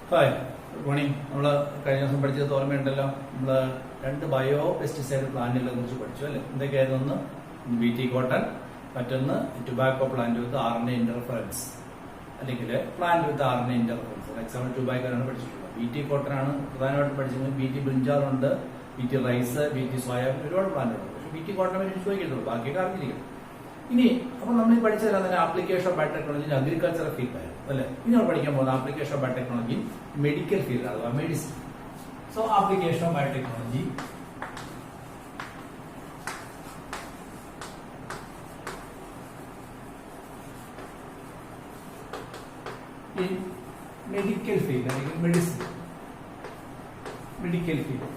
Hi, good morning. നമ്മൾ കഴിഞ്ഞ ദിവസം പഠിച്ചത് ഓർമ്മയുണ്ടല്ലോ. നമ്മൾ 2 ബയോ പെസ്റ്റിസൈഡ് പ്ലാന്റുകളെ കുറിച്ച് പഠിച്ചു അല്ലേ. എന്തൊക്കെയായിരുന്നു? ഒന്ന് BT കോട്ടൺ, മറ്റൊന്ന് tobacco plant with RNA interference, അല്ലെങ്കിൽ plant with RNA interference. Example ടുബാക്കോയാണ് പഠിച്ചിട്ടുള്ളത്. BT കോട്ടൺ ആണ് പ്രധാനമായിട്ടും പഠിച്ചത്. BT ബ്രിഞ്ചാളുണ്ട്, BT റൈസ്, BT സോയാബീൻ, ഒരുപാട് പ്ലാന്റുകളുണ്ട്. പക്ഷേ BT കോട്ടനെ പറ്റി ചോദിക്കുന്നുള്ളൂ, ബാക്കിയൊക്കെ അറിഞ്ഞിരിക്കണം. ഇനി അപ്പോൾ നമ്മൾ ഈ പഠിച്ചതെല്ലാം തന്നെ ആപ്ലിക്കേഷൻ ഓഫ് ബയോടെക്നോളജി അഗ്രികൾച്ചറൽ ഫീൽഡായിരുന്നു അല്ലെ. ഇനി നമ്മൾ പഠിക്കാൻ പോകുന്ന application of biotechnology medical field അഥവാ medicine. So application of biotechnology in medical field അല്ലെങ്കിൽ മെഡിസിൻ. മെഡിക്കൽ ഫീൽഡ്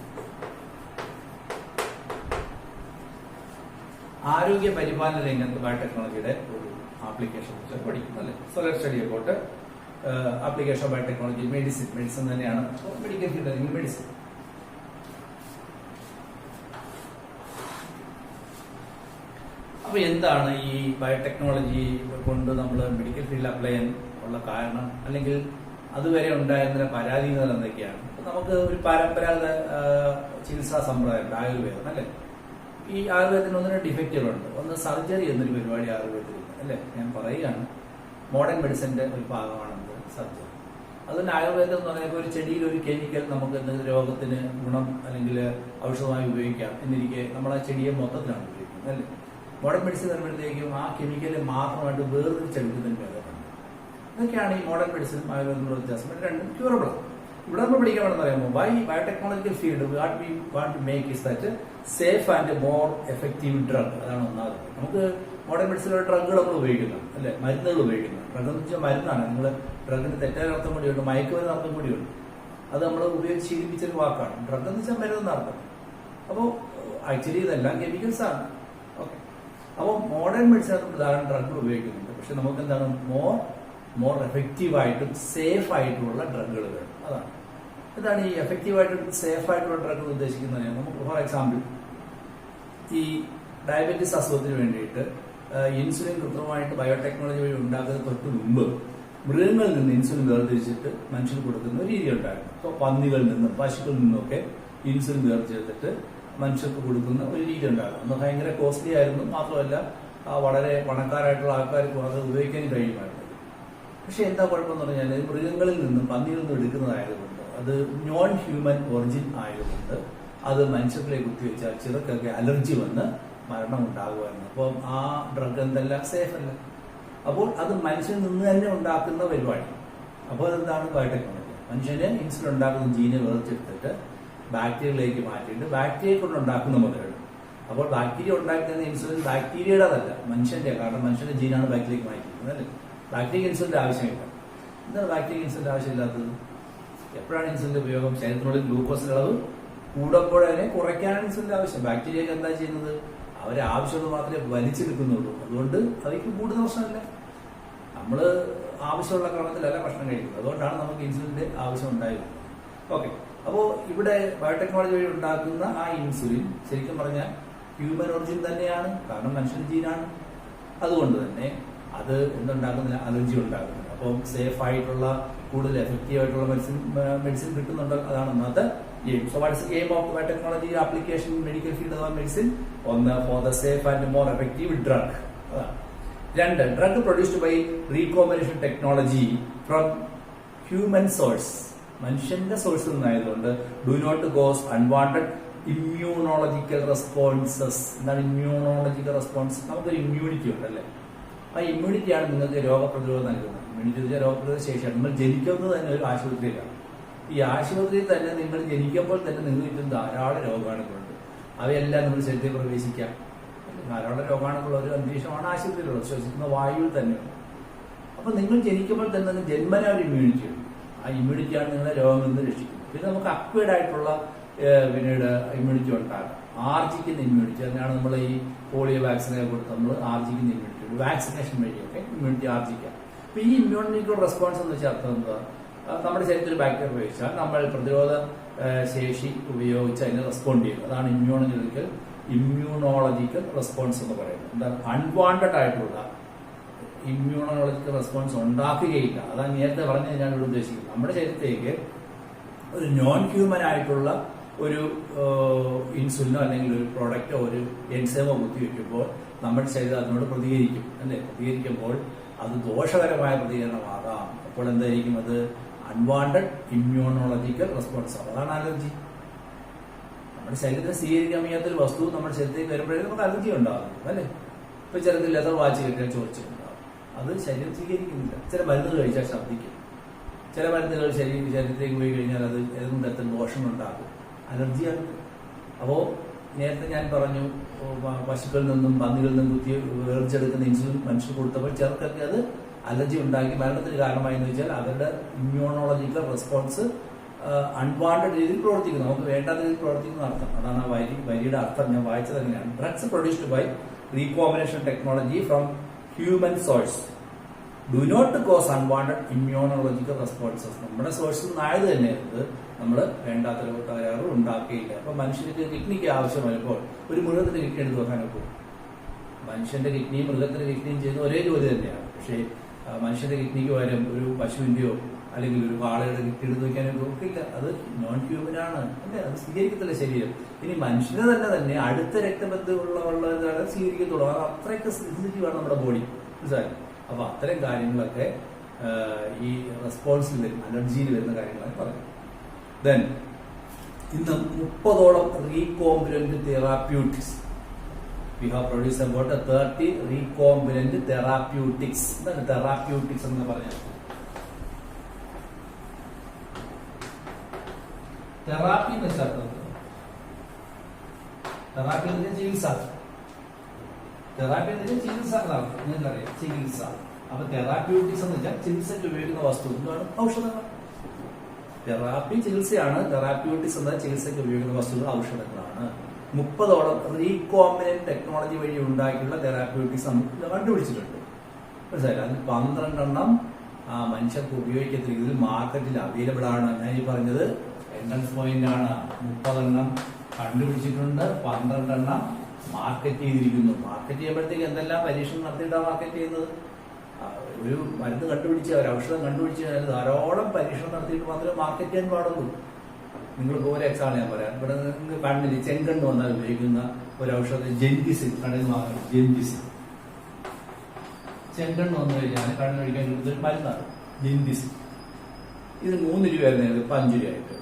ആരോഗ്യ പരിപാലന രംഗത്ത് ബയോടെക്നോളജിയുടെ ഒരു ആപ്ലിക്കേഷൻ കുറിച്ച് പഠിക്കും അല്ലെ. So let's study about application of biotechnology medicine. Medicine തന്നെയാണ് മെഡിക്കൽ ഫീൽഡ് അല്ലെങ്കിൽ മെഡിസിൻ. അപ്പൊ എന്താണ് ഈ ബയോടെക്നോളജി കൊണ്ട് നമ്മൾ മെഡിക്കൽ ഫീൽഡിൽ അപ്ലൈ ചെയ്യാൻ ഉള്ള കാരണം, അല്ലെങ്കിൽ അതുവരെ ഉണ്ടായിരുന്ന പരാതികൾ എന്തൊക്കെയാണ്? നമുക്ക് ഒരു പരമ്പരാഗത ചികിത്സാ സമ്പ്രദായം ആയുർവേദം അല്ലെ. ഈ ആയുർവേദത്തിന് ഒന്നിന് ഡിഫക്റ്റുകളുണ്ട്. ഒന്ന് സർജറി എന്നൊരു പരിപാടി ആയുർവേദത്തിലുണ്ട് അല്ലെ. ഞാൻ പറയുകയാണ്, മോഡേൺ മെഡിസിന്റെ ഒരു ഭാഗമാണ് സർജറി. അതുകൊണ്ട് ആയുർവേദം എന്ന് പറയുമ്പോൾ ഒരു ചെടിയിൽ ഒരു കെമിക്കൽ നമുക്ക് എന്തെങ്കിലും രോഗത്തിന് ഗുണം അല്ലെങ്കിൽ ഔഷധമായി ഉപയോഗിക്കാം എന്നിരിക്കെ നമ്മൾ ആ ചെടിയെ മൊത്തത്തിലാണ് ഉപയോഗിക്കുന്നത് അല്ലേ. മോഡേൺ മെഡിസിൻ വരുമ്പോഴത്തേക്കും ആ കെമിക്കല് മാത്രമായിട്ട് വേർതിരിച്ചെടുക്കുന്നതിന് ഭേദമാണ്. ഇതൊക്കെയാണ് ഈ മോഡേൺ മെഡിസിനും ആയുർവേദത്തിലുള്ള വ്യത്യാസം. രണ്ടും ക്യൂറബിൾ. ഇവിടെ നമ്മൾ പഠിക്കണമെന്ന് പറയുമ്പോൾ by biotechnological field what we want to make is that safe and more effective drug. അതാണ് ഒന്നാമത്. നമുക്ക് മോഡേൺ മെഡിസിനുള്ള ഡ്രഗുകൾ നമ്മൾ ഉപയോഗിക്കുന്നത് അല്ലെ, മരുന്നുകൾ ഉപയോഗിക്കുന്നത്. ഡ്രഗ് എന്ന് വെച്ചാൽ മരുന്നാണ്. നമ്മൾ ഡ്രഗിന് തെറ്റായ അർത്ഥം കൂടിയുണ്ട്, മയക്കുമരുന്ന് അർത്ഥം കൂടിയുണ്ട്. അത് നമ്മൾ ഉപയോഗിച്ച് ശീലിപ്പിച്ചൊരു വാക്കാണ്. ഡ്രഗ് എന്ന് വെച്ചാൽ മരുന്ന് അർത്ഥം. അപ്പോൾ ആക്ച്വലി ഇതെല്ലാം കെമിക്കൽസ് ആണ്. ഓക്കെ. അപ്പോൾ മോഡേൺ മെഡിസിൻ ധാരാളം ഡ്രഗുകൾ ഉപയോഗിക്കുന്നുണ്ട്. പക്ഷെ നമുക്ക് എന്താണ് മോർ എഫക്റ്റീവ് ആയിട്ടും സേഫ് ആയിട്ടുള്ള ഡ്രഗുകൾ വേണം. അതാണ് ഇതാണ് ഈ എഫക്റ്റീവ് ആയിട്ടും സേഫ് ആയിട്ടുള്ള ഡ്രഗ് ഉദ്ദേശിക്കുന്നത്. നമുക്ക് ഫോർ എക്സാമ്പിൾ ഈ ഡയബറ്റീസ് അസുഖത്തിന് വേണ്ടിയിട്ട് ഇൻസുലിൻ കൃത്രിമമായിട്ട് ബയോടെക്നോളജി വഴി ഉണ്ടാക്കുന്നതിന് തൊട്ട് മുമ്പ് മൃഗങ്ങളിൽ നിന്ന് ഇൻസുലിൻ വേർതിരിച്ചിട്ട് മനുഷ്യന് കൊടുക്കുന്ന ഒരു രീതി ഉണ്ടായിരുന്നു. ഇപ്പോൾ പന്നികളിൽ നിന്നും പശുക്കളിൽ നിന്നൊക്കെ ഇൻസുലിൻ വേർതിരിച്ചിട്ട് മനുഷ്യർക്ക് കൊടുക്കുന്ന ഒരു രീതി ഉണ്ടായിരുന്നു. അന്ന് ഭയങ്കര കോസ്റ്റ്ലി ആയിരുന്നു. മാത്രമല്ല വളരെ പണക്കാരായിട്ടുള്ള ആൾക്കാർക്ക് അത് ഉപയോഗിക്കാൻ കഴിയുമായിരുന്നു. പക്ഷെ എന്താ കുഴപ്പമെന്ന് പറഞ്ഞാൽ മൃഗങ്ങളിൽ നിന്നും പന്നികളിൽ നിന്നും എടുക്കുന്നതായതുകൊണ്ട് അത് നോൺ ഹ്യൂമൻ ഒറിജിൻ ആയതുകൊണ്ട് അത് മനുഷ്യരിലേക്ക് കുത്തിവെച്ചാൽ ചിലർക്കൊക്കെ അലർജി വന്ന് മരണം ഉണ്ടാകുമായിരുന്നു. അപ്പം ആ ഡ്രഗ് എന്തല്ല സേഫ് അല്ല. അപ്പോൾ അത് മനുഷ്യനിൽ നിന്ന് തന്നെ ഉണ്ടാക്കുന്ന പരിപാടി. അപ്പോൾ അതെന്താണ് ബയോടെക്നോളജി. മനുഷ്യന് ഇൻസുലിൻ ഉണ്ടാക്കുന്ന ജീനെ വേർതിരിച്ചിട്ട് ബാക്ടീരിയയിലേക്ക് മാറ്റിയിട്ട് ബാക്ടീരിയ കൊണ്ട് ഉണ്ടാക്കുന്ന മുതലുണ്ട്. അപ്പോൾ ബാക്ടീരിയ ഉണ്ടാക്കുന്ന ഇൻസുലിൻ ബാക്ടീരിയയുടേതല്ല, മനുഷ്യന്റെ. കാരണം മനുഷ്യന്റെ ജീനാണ് ബാക്ടീരിയക്ക് മാറ്റിയിരിക്കുന്നത് അല്ലേ. ബാക്ടീരിയൽ ഇൻസുലിന്റെ ആവശ്യമില്ല. എന്താണ് ബാക്ടീരിയൽ ഇൻസുലിന്റെ ആവശ്യമില്ലാത്തത്? എപ്പോഴാണ് ഇൻസുലിന്റെ ഉപയോഗം? ശരീരത്തിനുള്ളിൽ ഗ്ലൂക്കോസിന്റെ അളവ് കൂടുമ്പോൾ അതിനെ കുറയ്ക്കാനാണ് ഇൻസുലിന്റെ ആവശ്യം. ബാക്ടീരിയക്ക് എന്താ ചെയ്യുന്നത്? അവരെ ആവശ്യമുള്ളത് മാത്രമേ വലിച്ചെടുക്കുന്നുള്ളൂ. അതുകൊണ്ട് അവയ്ക്ക് കൂടുന്ന പ്രശ്നമില്ല. നമ്മൾ ആവശ്യമുള്ള ക്രമത്തിലല്ല ഭക്ഷണം കഴിക്കുന്നത്. അതുകൊണ്ടാണ് നമുക്ക് ഇൻസുലിന്റെ ആവശ്യം ഉണ്ടായിരുന്നത്. ഓക്കെ. അപ്പോൾ ഇവിടെ ബയോടെക്നോളജി വഴി ഉണ്ടാക്കുന്ന ആ ഇൻസുലിൻ ശരിക്കും പറഞ്ഞാൽ ഹ്യൂമൻ ഒറിജിൻ തന്നെയാണ്. കാരണം മനുഷ്യന്റെ ജീനാണ്. അതുകൊണ്ട് തന്നെ അത് എന്തുണ്ടാക്കുന്നില്ല, അലർജി ഉണ്ടാക്കുന്നില്ല. അപ്പം സേഫ് ആയിട്ടുള്ള കൂടുതൽ എഫക്റ്റീവ് ആയിട്ടുള്ള മെഡിസിൻ കിട്ടുന്നുണ്ട്. അതാണ് ഒന്നാമത്തെ aim. So what is the aim of biotechnology application medical field അഥവാ മെഡിസിൻ? ഒന്ന്, for the safe and more effective drug. അതാണ്. രണ്ട്, drug produced by recombination technology from human source. മനുഷ്യന്റെ സോഴ്സിൽ നിന്നായതുകൊണ്ട് do not cause unwanted immunological responses. എന്താണ് immunological response? നമുക്കൊരു immunity ഉണ്ടല്ലേ. ആ ഇമ്മ്യൂണിറ്റിയാണ് നിങ്ങൾക്ക് രോഗപ്രതിരോധം നൽകുന്നത്. ഇമ്മ്യൂണിറ്റി രോഗപ്രതിരോധ ശേഷിയാണ്. നിങ്ങൾ ജനിക്കുന്നത് തന്നെ ഒരു ആശുപത്രിയിലാണ്. ഈ ആശുപത്രിയിൽ തന്നെ നിങ്ങൾ ജനിക്കുമ്പോൾ തന്നെ നിങ്ങൾ കിട്ടുന്ന ധാരാളം രോഗാണുക്കളുണ്ട്. അവയെല്ലാം നിങ്ങൾ ശരീരത്തിൽ പ്രവേശിക്കാം. ധാരാളം രോഗാണുക്കളുള്ള ഒരു അന്തരീക്ഷമാണ് ആശുപത്രിയിലുള്ളത്. ശ്വസിക്കുന്ന വായുവിൽ തന്നെയുണ്ട്. അപ്പൊ നിങ്ങൾ ജനിക്കുമ്പോൾ തന്നെ ജന്മന ഒരു ഇമ്മ്യൂണിറ്റി ഉണ്ട്. ആ ഇമ്മ്യൂണിറ്റിയാണ് നിങ്ങളെ രോഗങ്ങളിൽ നിന്ന് രക്ഷിക്കുന്നത്. പിന്നെ നമുക്ക് അക്വേർഡ് ആയിട്ടുള്ള പിന്നീട് ഇമ്മ്യൂണിറ്റി ഉണ്ടാകാം. ആർജിക്കുന്ന ഇമ്മ്യൂണിറ്റി, അതിനാണ് നമ്മൾ ഈ പോളിയോ വാക്സിനൊക്കെ കൊടുത്ത് നമ്മൾ ആർജിക്കുന്ന ഇമ്മ്യൂണിറ്റി, വാക്സിനേഷൻ വഴിയൊക്കെ ഇമ്മ്യൂണിറ്റി ആർജിക്കാം. അപ്പൊ ഈ ഇമ്മ്യൂണിറ്റിക്കുള്ള റെസ്പോൺസ് എന്ന് വെച്ചാൽ അർത്ഥം എന്താ? നമ്മുടെ ശരീരത്തിൽ ബാക്ടീരിയ ഉപയോഗിച്ചാൽ നമ്മൾ പ്രതിരോധ ശേഷി ഉപയോഗിച്ച് അതിനെ റെസ്പോണ്ട് ചെയ്യും. അതാണ് ഇമ്മ്യൂണോളജിക്കൽ റെസ്പോൺസ് എന്ന് പറയുന്നത്. എന്താണ്? അൺവാണ്ടഡ് ആയിട്ടുള്ള ഇമ്മ്യൂണോളജിക്കൽ റെസ്പോൺസ് ഉണ്ടാക്കുകയില്ല. അതാണ് നേരത്തെ പറഞ്ഞത് ഞാൻ ഇവിടെ ഉദ്ദേശിക്കുന്നത്. നമ്മുടെ ശരീരത്തേക്ക് ഒരു നോൺ ഹ്യൂമൻ ആയിട്ടുള്ള ഒരു ഇൻസുലിനോ അല്ലെങ്കിൽ ഒരു പ്രോഡക്റ്റോ ഒരു എൻസൈമോ കുത്തിവെക്കുമ്പോൾ നമ്മുടെ ശരീരം അതിനോട് പ്രതികരിക്കും അല്ലെ. പ്രതികരിക്കുമ്പോൾ അത് ദോഷകരമായ പ്രതികരണമാകാം. അപ്പോൾ എന്തായിരിക്കും അത്? അൺവാണ്ടഡ് ഇമ്മ്യൂണോളജിക്കൽ റെസ്പോൺസ് ആണ്. അതാണ് അലർജി. നമ്മുടെ ശരീരത്തെ സ്വീകരിക്കാൻ വയ്യാത്തൊരു വസ്തു നമ്മുടെ ശരീരത്തേക്ക് വരുമ്പോഴേ നമുക്ക് അലർജി ഉണ്ടാകുന്നു അല്ലെ. ഇപ്പൊ ചിലത് ലെതർ വാച്ച് കിട്ടിയാൽ ചോദിച്ചിട്ടുണ്ടാകും. അത് ശരീരം സ്വീകരിക്കുന്നില്ല. ചില മരുന്നുകൾ കഴിച്ചാൽ ഛർദ്ദിക്കും. ചില മരുന്നുകൾ ശരീരത്തിലേക്ക് പോയി കഴിഞ്ഞാൽ അത് ഏതെങ്കിലും തരത്തിൽ ദോഷമുണ്ടാകും. അലർജിയാണ്. അപ്പോൾ നേരത്തെ ഞാൻ പറഞ്ഞു, പശുക്കളിൽ നിന്നും പന്നികളിൽ നിന്നും കുത്തി വേർച്ചെടുക്കുന്ന ഇൻസുലിൻ മനുഷ്യർ കൊടുത്തപ്പോൾ ചിലർക്കൊക്കെ അത് അലർജി ഉണ്ടാക്കി മരണത്തിന് കാരണമായെന്ന് വെച്ചാൽ അവരുടെ ഇമ്മ്യൂണോളജിക്കൽ റെസ്പോൺസ് അൺവാണ്ടഡ് രീതിയിൽ പ്രവർത്തിക്കുന്നു. നമുക്ക് വേണ്ടാത്ത രീതിയിൽ പ്രവർത്തിക്കുന്ന അർത്ഥം. അതാണ് ആ വരിയുടെ അർത്ഥം. ഞാൻ വായിച്ചത് അങ്ങനെയാണ്. Drugs produced by recombination technology from human source do not cause unwanted immunological responses. നമ്മുടെ സോഴ്സിൽ നിന്നായത് തന്നെയായത് നമ്മൾ വേണ്ടാത്ത തകരാറ് ഉണ്ടാക്കുകയില്ല. അപ്പൊ മനുഷ്യർക്ക് കിഡ്നിക്ക് ആവശ്യം വരുമ്പോൾ ഒരു മൃഗത്തിന്റെ കിഡ്നി എടുത്ത് വെക്കാൻ ഒക്കും. മനുഷ്യന്റെ കിഡ്നിയും മൃഗത്തിന്റെ കിഡ്നിയും ചെയ്യുന്ന ഒരേ ജോലി തന്നെയാണ്. പക്ഷേ മനുഷ്യന്റെ കിഡ്നിക്ക് പകരം ഒരു പശുവിന്റെയോ അല്ലെങ്കിൽ ഒരു കാളയുടെ കിഡ്നി എടുത്ത് വെക്കാനൊക്കെ ഒക്കില്ല. അത് നോൺ ഹ്യൂമനാണ് അല്ലെ. അത് സ്വീകരിക്കത്തില്ല ശരീരം. ഇനി മനുഷ്യനെ തന്നെ അടുത്ത രക്തബന്ധമുള്ളവരെ സ്വീകരിക്കത്തുള്ളൂ. അത് അത്രയൊക്കെ സെൻസിറ്റീവാണ് നമ്മുടെ ബോഡി. മനസ്സിലായി? അപ്പൊ അത്തരം കാര്യങ്ങളൊക്കെ ഈ റെസ്പോൺസിൽ വരും, അലർജിയിൽ വരുന്ന കാര്യങ്ങളാണ് പറയുന്നത്. ദെൻ ഇന്ന് 30ഓളം recombinant therapeutics we have produce about 30 recombinant therapeutics. എന്താണ് തെറാപ്യൂട്ടിക്സ് എന്ന് പറഞ്ഞാൽ? തെറാപ്പി എന്ന് വെച്ചാൽ തെറാപ്പി എന്ന് വെച്ചാൽ ചികിത്സ. തെറാപ്പി എന്ന് വെച്ചാൽ ചികിത്സ എന്നാണ് നിങ്ങൾക്കറിയാം. ചികിത്സ. അപ്പൊ തെറാപ്യൂട്ടിക്സ് എന്ന് വെച്ചാൽ ചികിത്സയ്ക്ക് ഉപയോഗിക്കുന്ന വസ്തു എന്താണ്? ഔഷധങ്ങൾ. തെറാപ്പി ചികിത്സയാണ്. തെറാപ്യൂട്ടിക്സ് എന്ന ചികിത്സയ്ക്ക് ഉപയോഗിക്കുന്ന വസ്തുക്കൾ ഔഷധങ്ങളാണ്. 30ഓളം റീകോമ്പിനന്റ് ടെക്നോളജി വഴി ഉണ്ടാക്കിയുള്ള തെറാപ്യൂട്ടിക്സ് നമുക്ക് കണ്ടുപിടിച്ചിട്ടുണ്ട്. മനസ്സിലായില്ല? അതിൽ 12 മനുഷ്യർക്ക് ഉപയോഗിക്കത്തില്ല. ഇതിൽ മാർക്കറ്റിൽ അവൈലബിൾ ആണ്. ഞാൻ ഈ പറഞ്ഞത് എൻട്രൻസ് പോയിന്റ് ആണ്. 30 കണ്ടുപിടിച്ചിട്ടുണ്ട്, 12 മാർക്കറ്റ് ചെയ്തിരിക്കുന്നു. മാർക്കറ്റ് ചെയ്യുമ്പോഴത്തേക്ക് എന്തെല്ലാം പരീക്ഷണം നടത്തിയിട്ടാണ് മാർക്കറ്റ് ചെയ്യുന്നത്? ഒരു മരുന്ന് കണ്ടുപിടിച്ച് ഒരു ഔഷധം കണ്ടുപിടിച്ച് ധാരാളം പരീക്ഷണം നടത്തിയിട്ട് മാത്രമേ മാർക്കറ്റ് ചെയ്യാൻ പാടുള്ളൂ. നിങ്ങൾക്ക് ഒരു എക്സാമ്പിൾ ഞാൻ പറയാം. ഇവിടെ നിങ്ങൾ കണ്ണിൽ ചെങ്കണ്ണ് വന്നാൽ ഉപയോഗിക്കുന്ന ഒരു ഔഷധം ജെൻറ്റിസിൻ. കണ്ണിൽ വാങ്ങുന്നത് ജെൻറ്റിസിൻ. ചെങ്കണ്ണ് വന്നു കഴിഞ്ഞാൽ കണ്ണിനൊഴിക്കാൻ കിട്ടുന്ന ഒരു മരുന്നാണ് ജെൻറ്റിസിൻ. ഇത് 3 രൂപയായിരുന്നു, ഇപ്പൊ 5 രൂപയായിട്ട്.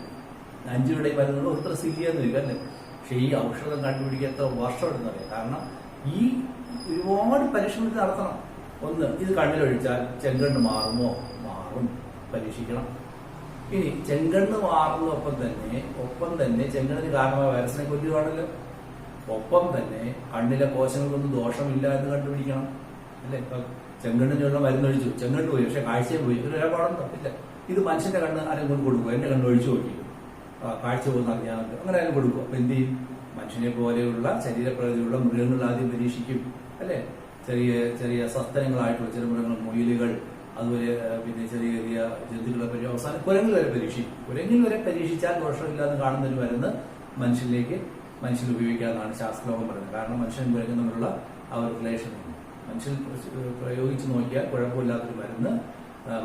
5 രൂപയുടെ മരുന്നുകൾ ഒത്ര സില്ലിയെന്ന് വരിക അല്ലേ. പക്ഷെ ഈ ഔഷധം കണ്ടുപിടിക്കാൻ എത്ര വർഷം എടുത്തറിയാം. കാരണം ഈ ഒരുപാട് പരീക്ഷണത്തിൽ നടത്തണം. ഒന്ന്, ഇത് കണ്ണിലൊഴിച്ചാൽ ചെങ്കണ്ണ് മാറുമോ? മാറും. പരീക്ഷിക്കണം. ഇനി ചെങ്കണ്ണ് മാറുന്നതൊപ്പം തന്നെ ചെങ്കണ്ണിന് കാരണമായ വൈറസിനെ കൊല്ലുകയാണല്ലോ. ഒപ്പം തന്നെ കണ്ണിലെ കോശങ്ങൾക്കൊന്നും ദോഷമില്ല എന്ന് കണ്ടുപിടിക്കണം അല്ലെ. ഇപ്പൊ ചെങ്കണ്ണിനുള്ള മരുന്നൊഴിച്ചു, ചെങ്കണ്ണ് പോയി, പക്ഷെ കാഴ്ചയും പോയി. ഇതിലൊരാ പാടം തപ്പില്ല. ഇത് മനുഷ്യന്റെ കണ്ണ് ആരും കൊണ്ട് കൊടുക്കും. എന്റെ കണ്ണ് ഒഴിച്ചു നോക്കി കാഴ്ച പോകുന്ന അറിയാമല്ലോ. അങ്ങനെ ആരും കൊടുക്കും. അപ്പൊ എന്ത് ചെയ്യും? മനുഷ്യനെ പോലെയുള്ള ശരീരപ്രകൃതിയുള്ള മൃഗങ്ങൾ ആദ്യം പരീക്ഷിക്കും അല്ലെ. ചെറിയ ചെറിയ സസ്തനങ്ങളായിട്ടുള്ള ചെറു മൃഗങ്ങൾ, മുയലുകൾ, അതുപോലെ പിന്നെ ചെറിയ ചെറിയ ജന്തുക്കളെ പറ്റി അവസാനം കുരങ്ങിൽ വരെ പരീക്ഷിക്കും. കുരങ്ങിൽ വരെ പരീക്ഷിച്ചാൽ ദോഷമില്ലാന്ന് കാണുന്നതിന് മരുന്ന് മനുഷ്യൻ ഉപയോഗിക്കാമെന്നാണ് ശാസ്ത്രലോകം പറയുന്നത്. കാരണം മനുഷ്യൻ കുരങ്ങും തമ്മിലുള്ള ആ ഒരു റിലേഷൻ മനുഷ്യൻ പ്രയോഗിച്ച് നോക്കിയാൽ കുഴപ്പമില്ലാത്തൊരു മരുന്ന്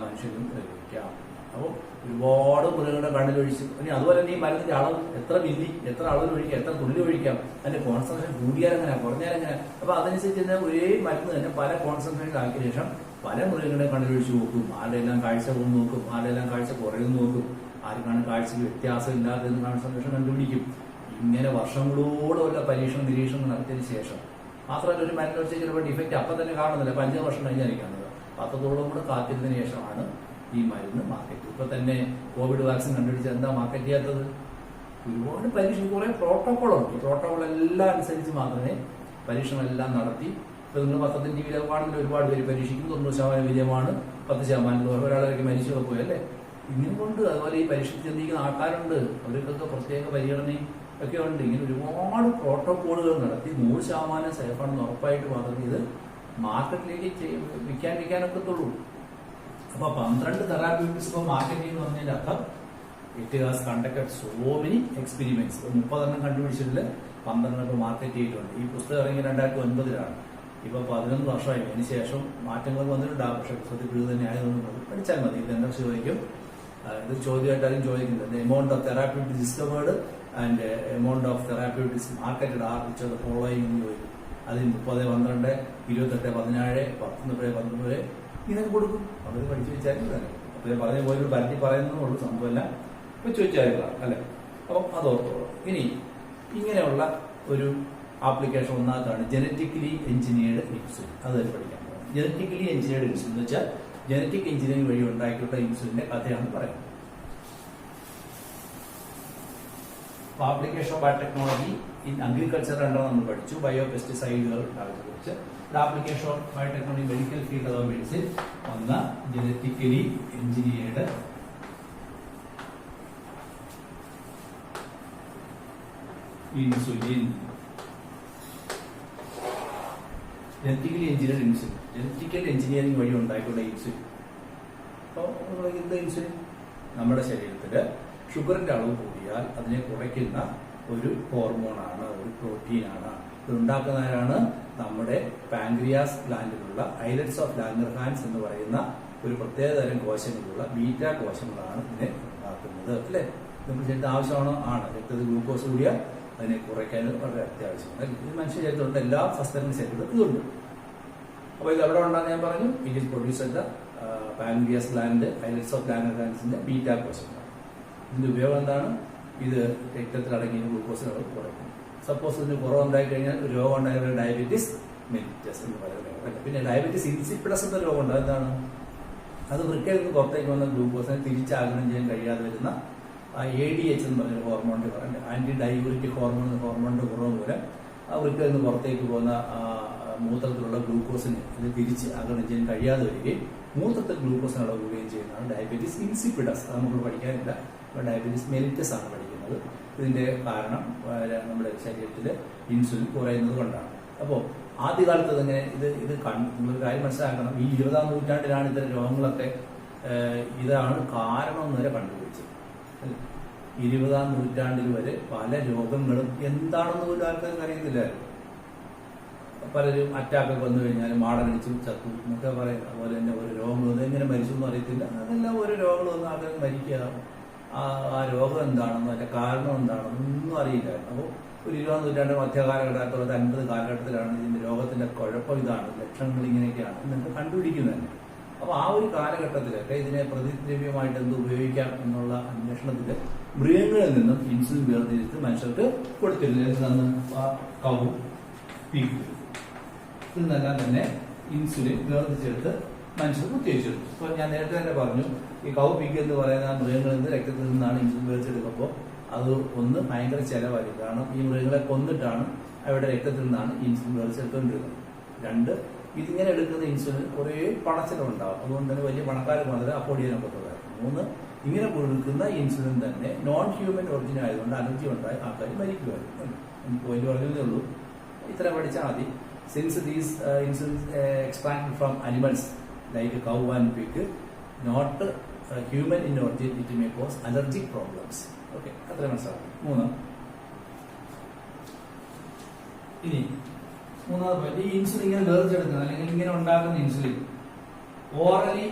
മനുഷ്യനും പ്രയോഗിക്കാം. അപ്പോൾ ഒരുപാട് മൃഗങ്ങളുടെ കണ്ണിലൊഴിച്ച് ഇനി അതുപോലെ തന്നെ ഈ മരുന്നിന്റെ അളവ് എത്ര മില്ലി, എത്ര അളവിൽ ഒഴിക്കാം, എത്ര തുള്ളി ഒഴിക്കാം, അതിന്റെ കോൺസെൻട്രേഷൻ കൂടിയാലെങ്ങനെ കുറഞ്ഞാലെങ്ങനെ. അപ്പൊ അതനുസരിച്ച് തന്നെ ഒരേ മരുന്ന് തന്നെ പല കോൺസെൻട്രേഷൻ ആക്കിയ ശേഷം പല മൃഗങ്ങളുടെ കണ്ണിലൊഴിച്ച് നോക്കും. ആരുടെ എല്ലാം കാഴ്ച പോകുന്നു നോക്കും, ആരുടെ എല്ലാം കാഴ്ച കുറയുന്നു നോക്കും, ആർക്കാണ് കാഴ്ചക്ക് വ്യത്യാസം ഇല്ലാത്തതെന്ന് കോൺസെൻട്രേഷൻ കണ്ടുപിടിക്കും. ഇങ്ങനെ വർഷങ്ങളോടെ ഉള്ള പരീക്ഷണം നിരീക്ഷണം നടത്തിയതിനു ശേഷം മാത്രമല്ല ഒരു മരുന്ന് വെച്ചാൽ ചിലപ്പോൾ ഡിഫക്റ്റ് അപ്പം തന്നെ കാണുന്നില്ല. 5 വർഷം കഴിഞ്ഞായിരിക്കുന്നത്. 10 കൂടെ കാത്തിരുന്നതിന് ശേഷമാണ് ഈ മരുന്ന് മാർക്കറ്റ്. ഇപ്പൊ തന്നെ കോവിഡ് വാക്സിൻ കണ്ടുപിടിച്ച് എന്താ മാർക്കറ്റ് ചെയ്യാത്തത്? ഒരുപാട് പരീക്ഷണം, കുറെ പ്രോട്ടോകോളുണ്ട്. ഈ പ്രോട്ടോകോൾ എല്ലാം അനുസരിച്ച് മാത്രമേ പരീക്ഷണം എല്ലാം നടത്തി. ഇപ്പൊ നിങ്ങൾ പത്രത്തിന്റെ ടിവിയിലൊക്കെ കാണുന്ന ഒരുപാട് പേര് പരീക്ഷിക്കും. 90% വിജയമാണ്, 10% ഒരാളൊക്കെ മരിച്ചൊക്കെ പോയി അല്ലേ. ഇങ്ങനെ കൊണ്ട് അതുപോലെ ഈ പരീക്ഷയ്ക്ക് ചിന്തിക്കുന്ന ആൾക്കാരുണ്ട്. അവർക്കൊക്കെ പ്രത്യേക പരിഗണനയും ഒക്കെ ഉണ്ട്. ഇങ്ങനെ ഒരുപാട് പ്രോട്ടോകോളുകൾ നടത്തി 100% സേഫാണെന്ന് ഉറപ്പായിട്ട് മാത്രമേ ഇത് മാർക്കറ്റിലേക്ക് വിൽക്കാനൊക്കത്തുള്ളൂ. അപ്പൊ 12 തെറാപ്യൂട്ടിക്സ് ഇപ്പൊ മാർക്കറ്റ് ചെയ്യുന്ന പറഞ്ഞതിന്റെ അർത്ഥം it has conducted so many experiments. 30 കണ്ടുപിടിച്ചിട്ടില്ല, 12 market ചെയ്തിട്ടുണ്ട്. ഈ പുസ്തകം ഇറങ്ങി 2009 ഇപ്പൊ 11 വർഷമായി. അതിന് ശേഷം മാറ്റങ്ങൾ വന്നിട്ടുണ്ടാകും. പക്ഷെ പുസ്തകത്തിൽ ഇത് തന്നെ ആയതുകൊണ്ട് പഠിച്ചാൽ മതി. ഇത് എന്താ ചോദിക്കും, ഇത് ചോദ്യമായിട്ടാലും ചോദിക്കുന്നത്. Amount of therapeutic discovered and amount of therapeutics marketed are which the following എന്ന് ചോദിക്കും. അതിൽ 30, 12, 28, 17, 19, 19 ഇതൊക്കെ കൊടുക്കും. അവർ പഠിച്ചു വെച്ചാലും തന്നെ. അപ്പോൾ പറഞ്ഞ പോലെ പരത്തി പറയുന്നതുള്ളൂ, സംഭവമല്ല വെച്ച് വെച്ചാൽ അല്ലെ. അപ്പം അത് ഓർത്തോളൂ. ഇനി ഇങ്ങനെയുള്ള ഒരു ആപ്ലിക്കേഷൻ ഒന്നാമതാണ് ജനറ്റിക്കലി എഞ്ചിനീയർഡ് ഇൻസുലിൻ. അത് പഠിക്കാൻ പോകുന്നത്. ജനറ്റിക്കലി എഞ്ചിനീയർഡ് ഇൻസുലിൻ എന്ന് വെച്ചാൽ ജനറ്റിക് എഞ്ചിനീയറിംഗ് വഴി ഉണ്ടാക്കിയിട്ടുള്ള ഇൻസുലിന്റെ കഥയാണ് പറയുന്നത്. Application of biotechnology in agriculture രണ്ടാണ് നമ്മൾ പഠിച്ചു. ബയോ പെസ്റ്റിസൈഡുകൾ ഉണ്ടാകുന്നതിനെ കുറിച്ച്. Application of biotechnology medical field of medicine വന്ന genetically engineered insulin. Genetically engineered insulin, genetical engineering വഴി ഉണ്ടായിട്ടുള്ള ഇൻസുലിൻ. അപ്പോൾ എന്താ ഇൻസുലിൻ? നമ്മുടെ ശരീരത്തിൽ ഷുഗറിന്റെ അളവ് കൂടിയാൽ അതിനെ കുറയ്ക്കുന്ന ഒരു ഹോർമോണാണ്, ഒരു പ്രോട്ടീനാണ്. ഇത് ഉണ്ടാക്കുന്നവരാണ് നമ്മുടെ പാൻക്രിയാസ് ഗ്ലാൻഡിലുള്ള ഐലറ്റ്സ് ഓഫ് ലാംഗർഹാൻസ് എന്ന് പറയുന്ന ഒരു പ്രത്യേകതരം കോശങ്ങളുള്ള ബീറ്റ കോശങ്ങളാണ് ഇതിനെ ഉണ്ടാക്കുന്നത്. അല്ലേ? നമ്മുടെ ശരീരത്തിന് ആവശ്യമാണോ? ആണ്. രക്തത്തിൽ ഗ്ലൂക്കോസ് കൂടിയാൽ അതിനെ കുറയ്ക്കാൻ വളരെ അത്യാവശ്യമാണ്. ഇത് മനുഷ്യ ശരീരത്തിലുണ്ട്, എല്ലാ സസ്തങ്ങളുടെ ശരീരത്തിലും ഇതുണ്ട്. അപ്പോൾ ഇത് എവിടെ ഉണ്ടാകുന്ന ഞാൻ പറഞ്ഞു, ഇറ്റ് ഈസ് പ്രൊഡ്യൂസ് ചെയ്ത പാൻക്രിയാസ് ഗ്ലാൻഡ് ഐലറ്റ്സ് ഓഫ് ലാംഗർഹാൻസിന്റെ ബീറ്റ കോശങ്ങളാണ്. ഇതിന്റെ ഉപയോഗം എന്താണ്? ഇത് രക്തത്തിൽ അടങ്ങിയ ഗ്ലൂക്കോസിന് അളവ് കുറയ്ക്കും. സപ്പോസ് ഇതിന് കുറവുണ്ടായി കഴിഞ്ഞാൽ ഒരു രോഗം ഉണ്ടായ ഡയബറ്റീസ് മെലിറ്റസ് എന്ന് പറയുന്നത്. പിന്നെ ഡയബറ്റീസ് ഇൻസിപ്പിഡസ് എന്ന രോഗം ഉണ്ട്. എന്താണ്? അത് വൃക്കയിൽ നിന്ന് പുറത്തേക്ക് വന്ന ഗ്ലൂക്കോസിനെ തിരിച്ചാഗിരണം ചെയ്യാൻ കഴിയാതെ വരുന്ന ADH എന്ന് പറഞ്ഞ ഹോർമോണിന്റെ പറയുന്നത് ആന്റി ഡയൂറിറ്റിക് ഹോർമോൺ എന്ന ഹോർമോണിന്റെ കുറവ് മൂലം ആ വൃക്കയിൽ നിന്ന് പുറത്തേക്ക് പോകുന്ന മൂത്രത്തിലുള്ള ഗ്ലൂക്കോസിന് ഇത് തിരിച്ച് ആഗിരണം ചെയ്യാൻ കഴിയാതെ വരികയും മൂത്രത്തിൽ ഗ്ലൂക്കോസിന് അളവ് കൂടുകയും ചെയ്യുന്നതാണ് ഡയബറ്റീസ് ഇൻസിപ്പിഡസ്. അത് നമുക്ക് പഠിക്കാനില്ല. ഡയബറ്റീസ് മെലിറ്റസ് ആണ് പഠിക്കുന്നത്. ഇതിന്റെ കാരണം നമ്മുടെ ശരീരത്തിൽ ഇൻസുലിൻ കുറയുന്നത് കൊണ്ടാണ്. അപ്പോൾ ആദ്യകാലത്ത് തന്നെ ഇത് നിങ്ങൾ കാര്യം മനസ്സിലാക്കണം. ഈ 20-ാം നൂറ്റാണ്ടിലാണ് ഇത്തരം രോഗങ്ങളൊക്കെ ഇതാണ് കാരണം വരെ കണ്ടുപിടിച്ചത്. 20-ാം നൂറ്റാണ്ടിൽ വരെ പല രോഗങ്ങളും എന്താണെന്ന് പോലും ആർക്കും അറിയത്തില്ലായിരുന്നു. പലരും അറ്റാക്കൊക്കെ വന്നു കഴിഞ്ഞാൽ മാടനടിച്ചു ചത്തു എന്നൊക്കെ പറയുന്നത്. അതുപോലെ തന്നെ ഓരോ രോഗങ്ങളും എങ്ങനെ മരിച്ചു എന്ന് അറിയത്തില്ല. അതെല്ലാം ഓരോ രോഗങ്ങൾ വന്ന് ആൾക്കാർ മരിക്കുക. ആ രോഗം എന്താണെന്നോ അതിന്റെ കാരണം എന്താണെന്നോ ഒന്നും അറിയില്ലായിരുന്നു. അപ്പോൾ ഒരു 20-ാം നൂറ്റാണ്ട് മധ്യകാലഘട്ടത്തിൽ 50 കാലഘട്ടത്തിലാണ് ഇതിന്റെ രോഗത്തിന്റെ കുഴപ്പം ഇതാണ്, ലക്ഷണങ്ങൾ ഇങ്ങനെയൊക്കെയാണ് എന്നൊക്കെ കണ്ടുപിടിക്കുന്നത് തന്നെ. അപ്പോൾ ആ ഒരു കാലഘട്ടത്തിലൊക്കെ ഇതിനെ പ്രതിദ്രവ്യമായിട്ട് എന്ത് ഉപയോഗിക്കാം എന്നുള്ള അന്വേഷണത്തിൽ മൃഗങ്ങളിൽ നിന്നും ഇൻസുലിൻ വേർതിരിച്ച് മനുഷ്യർക്ക് കൊടുത്തിരുന്നു. കവും പീക്ക് ഇതിൽ നിന്നെല്ലാം തന്നെ ഇൻസുലിൻ വേർതിരിച്ചെടുത്ത് മനുഷ്യർ കുത്തിവെച്ചെടുത്തു. ഇപ്പോൾ ഞാൻ നേരത്തെ തന്നെ പറഞ്ഞു, ഈ കൗ പീക്ക് എന്ന് പറയുന്ന മൃഗങ്ങളിൽ നിന്ന് രക്തത്തിൽ നിന്നാണ് ഇൻസുലിൻ വേർതിരിച്ചെടുക്കുമ്പോൾ അത് ഒന്ന് ഭയങ്കര ചെലവായിരിക്കും. കാരണം ഈ മൃഗങ്ങളെ കൊന്നിട്ടാണ് അവരുടെ രക്തത്തിൽ നിന്നാണ് ഇൻസുലിൻ വേർതിരിച്ചെടുത്തുകൊണ്ടിരുന്നത്. 2, ഇതിങ്ങനെ എടുക്കുന്ന ഇൻസുലിൻ കുറേ പണച്ചെലവുണ്ടാവും. അതുകൊണ്ട് തന്നെ വലിയ പണക്കാർക്ക് മാത്രമേ അഫോർഡ് ചെയ്യാനൊക്കത്തുള്ളായിരുന്നു. 3, ഇങ്ങനെ കൊടുക്കുന്ന ഇൻസുലിൻ തന്നെ നോൺ ഹ്യൂമൻ ഒറിജിൻ ആയതുകൊണ്ട് അലർജി ഉണ്ടായി ആൾക്കാർ മരിക്കുമായിരുന്നു. പോയിന്റ് പറഞ്ഞതേ ഉള്ളൂ. ഇത്ര പഠിച്ചാൽ മതി. Since these insulin extracted from animals like cow and pig not human in origin it may cause allergic problems. Okay, അത്ര മനസ്സിലാക്കും. 3, ഇനി മൂന്നാമത് ഈ ഇൻസുലിൻ ഇങ്ങനെ വേർതിരിച്ചെടുക്കുന്നത് അല്ലെങ്കിൽ ഇങ്ങനെ ഉണ്ടാക്കുന്ന ഇൻസുലിൻ ഓറലി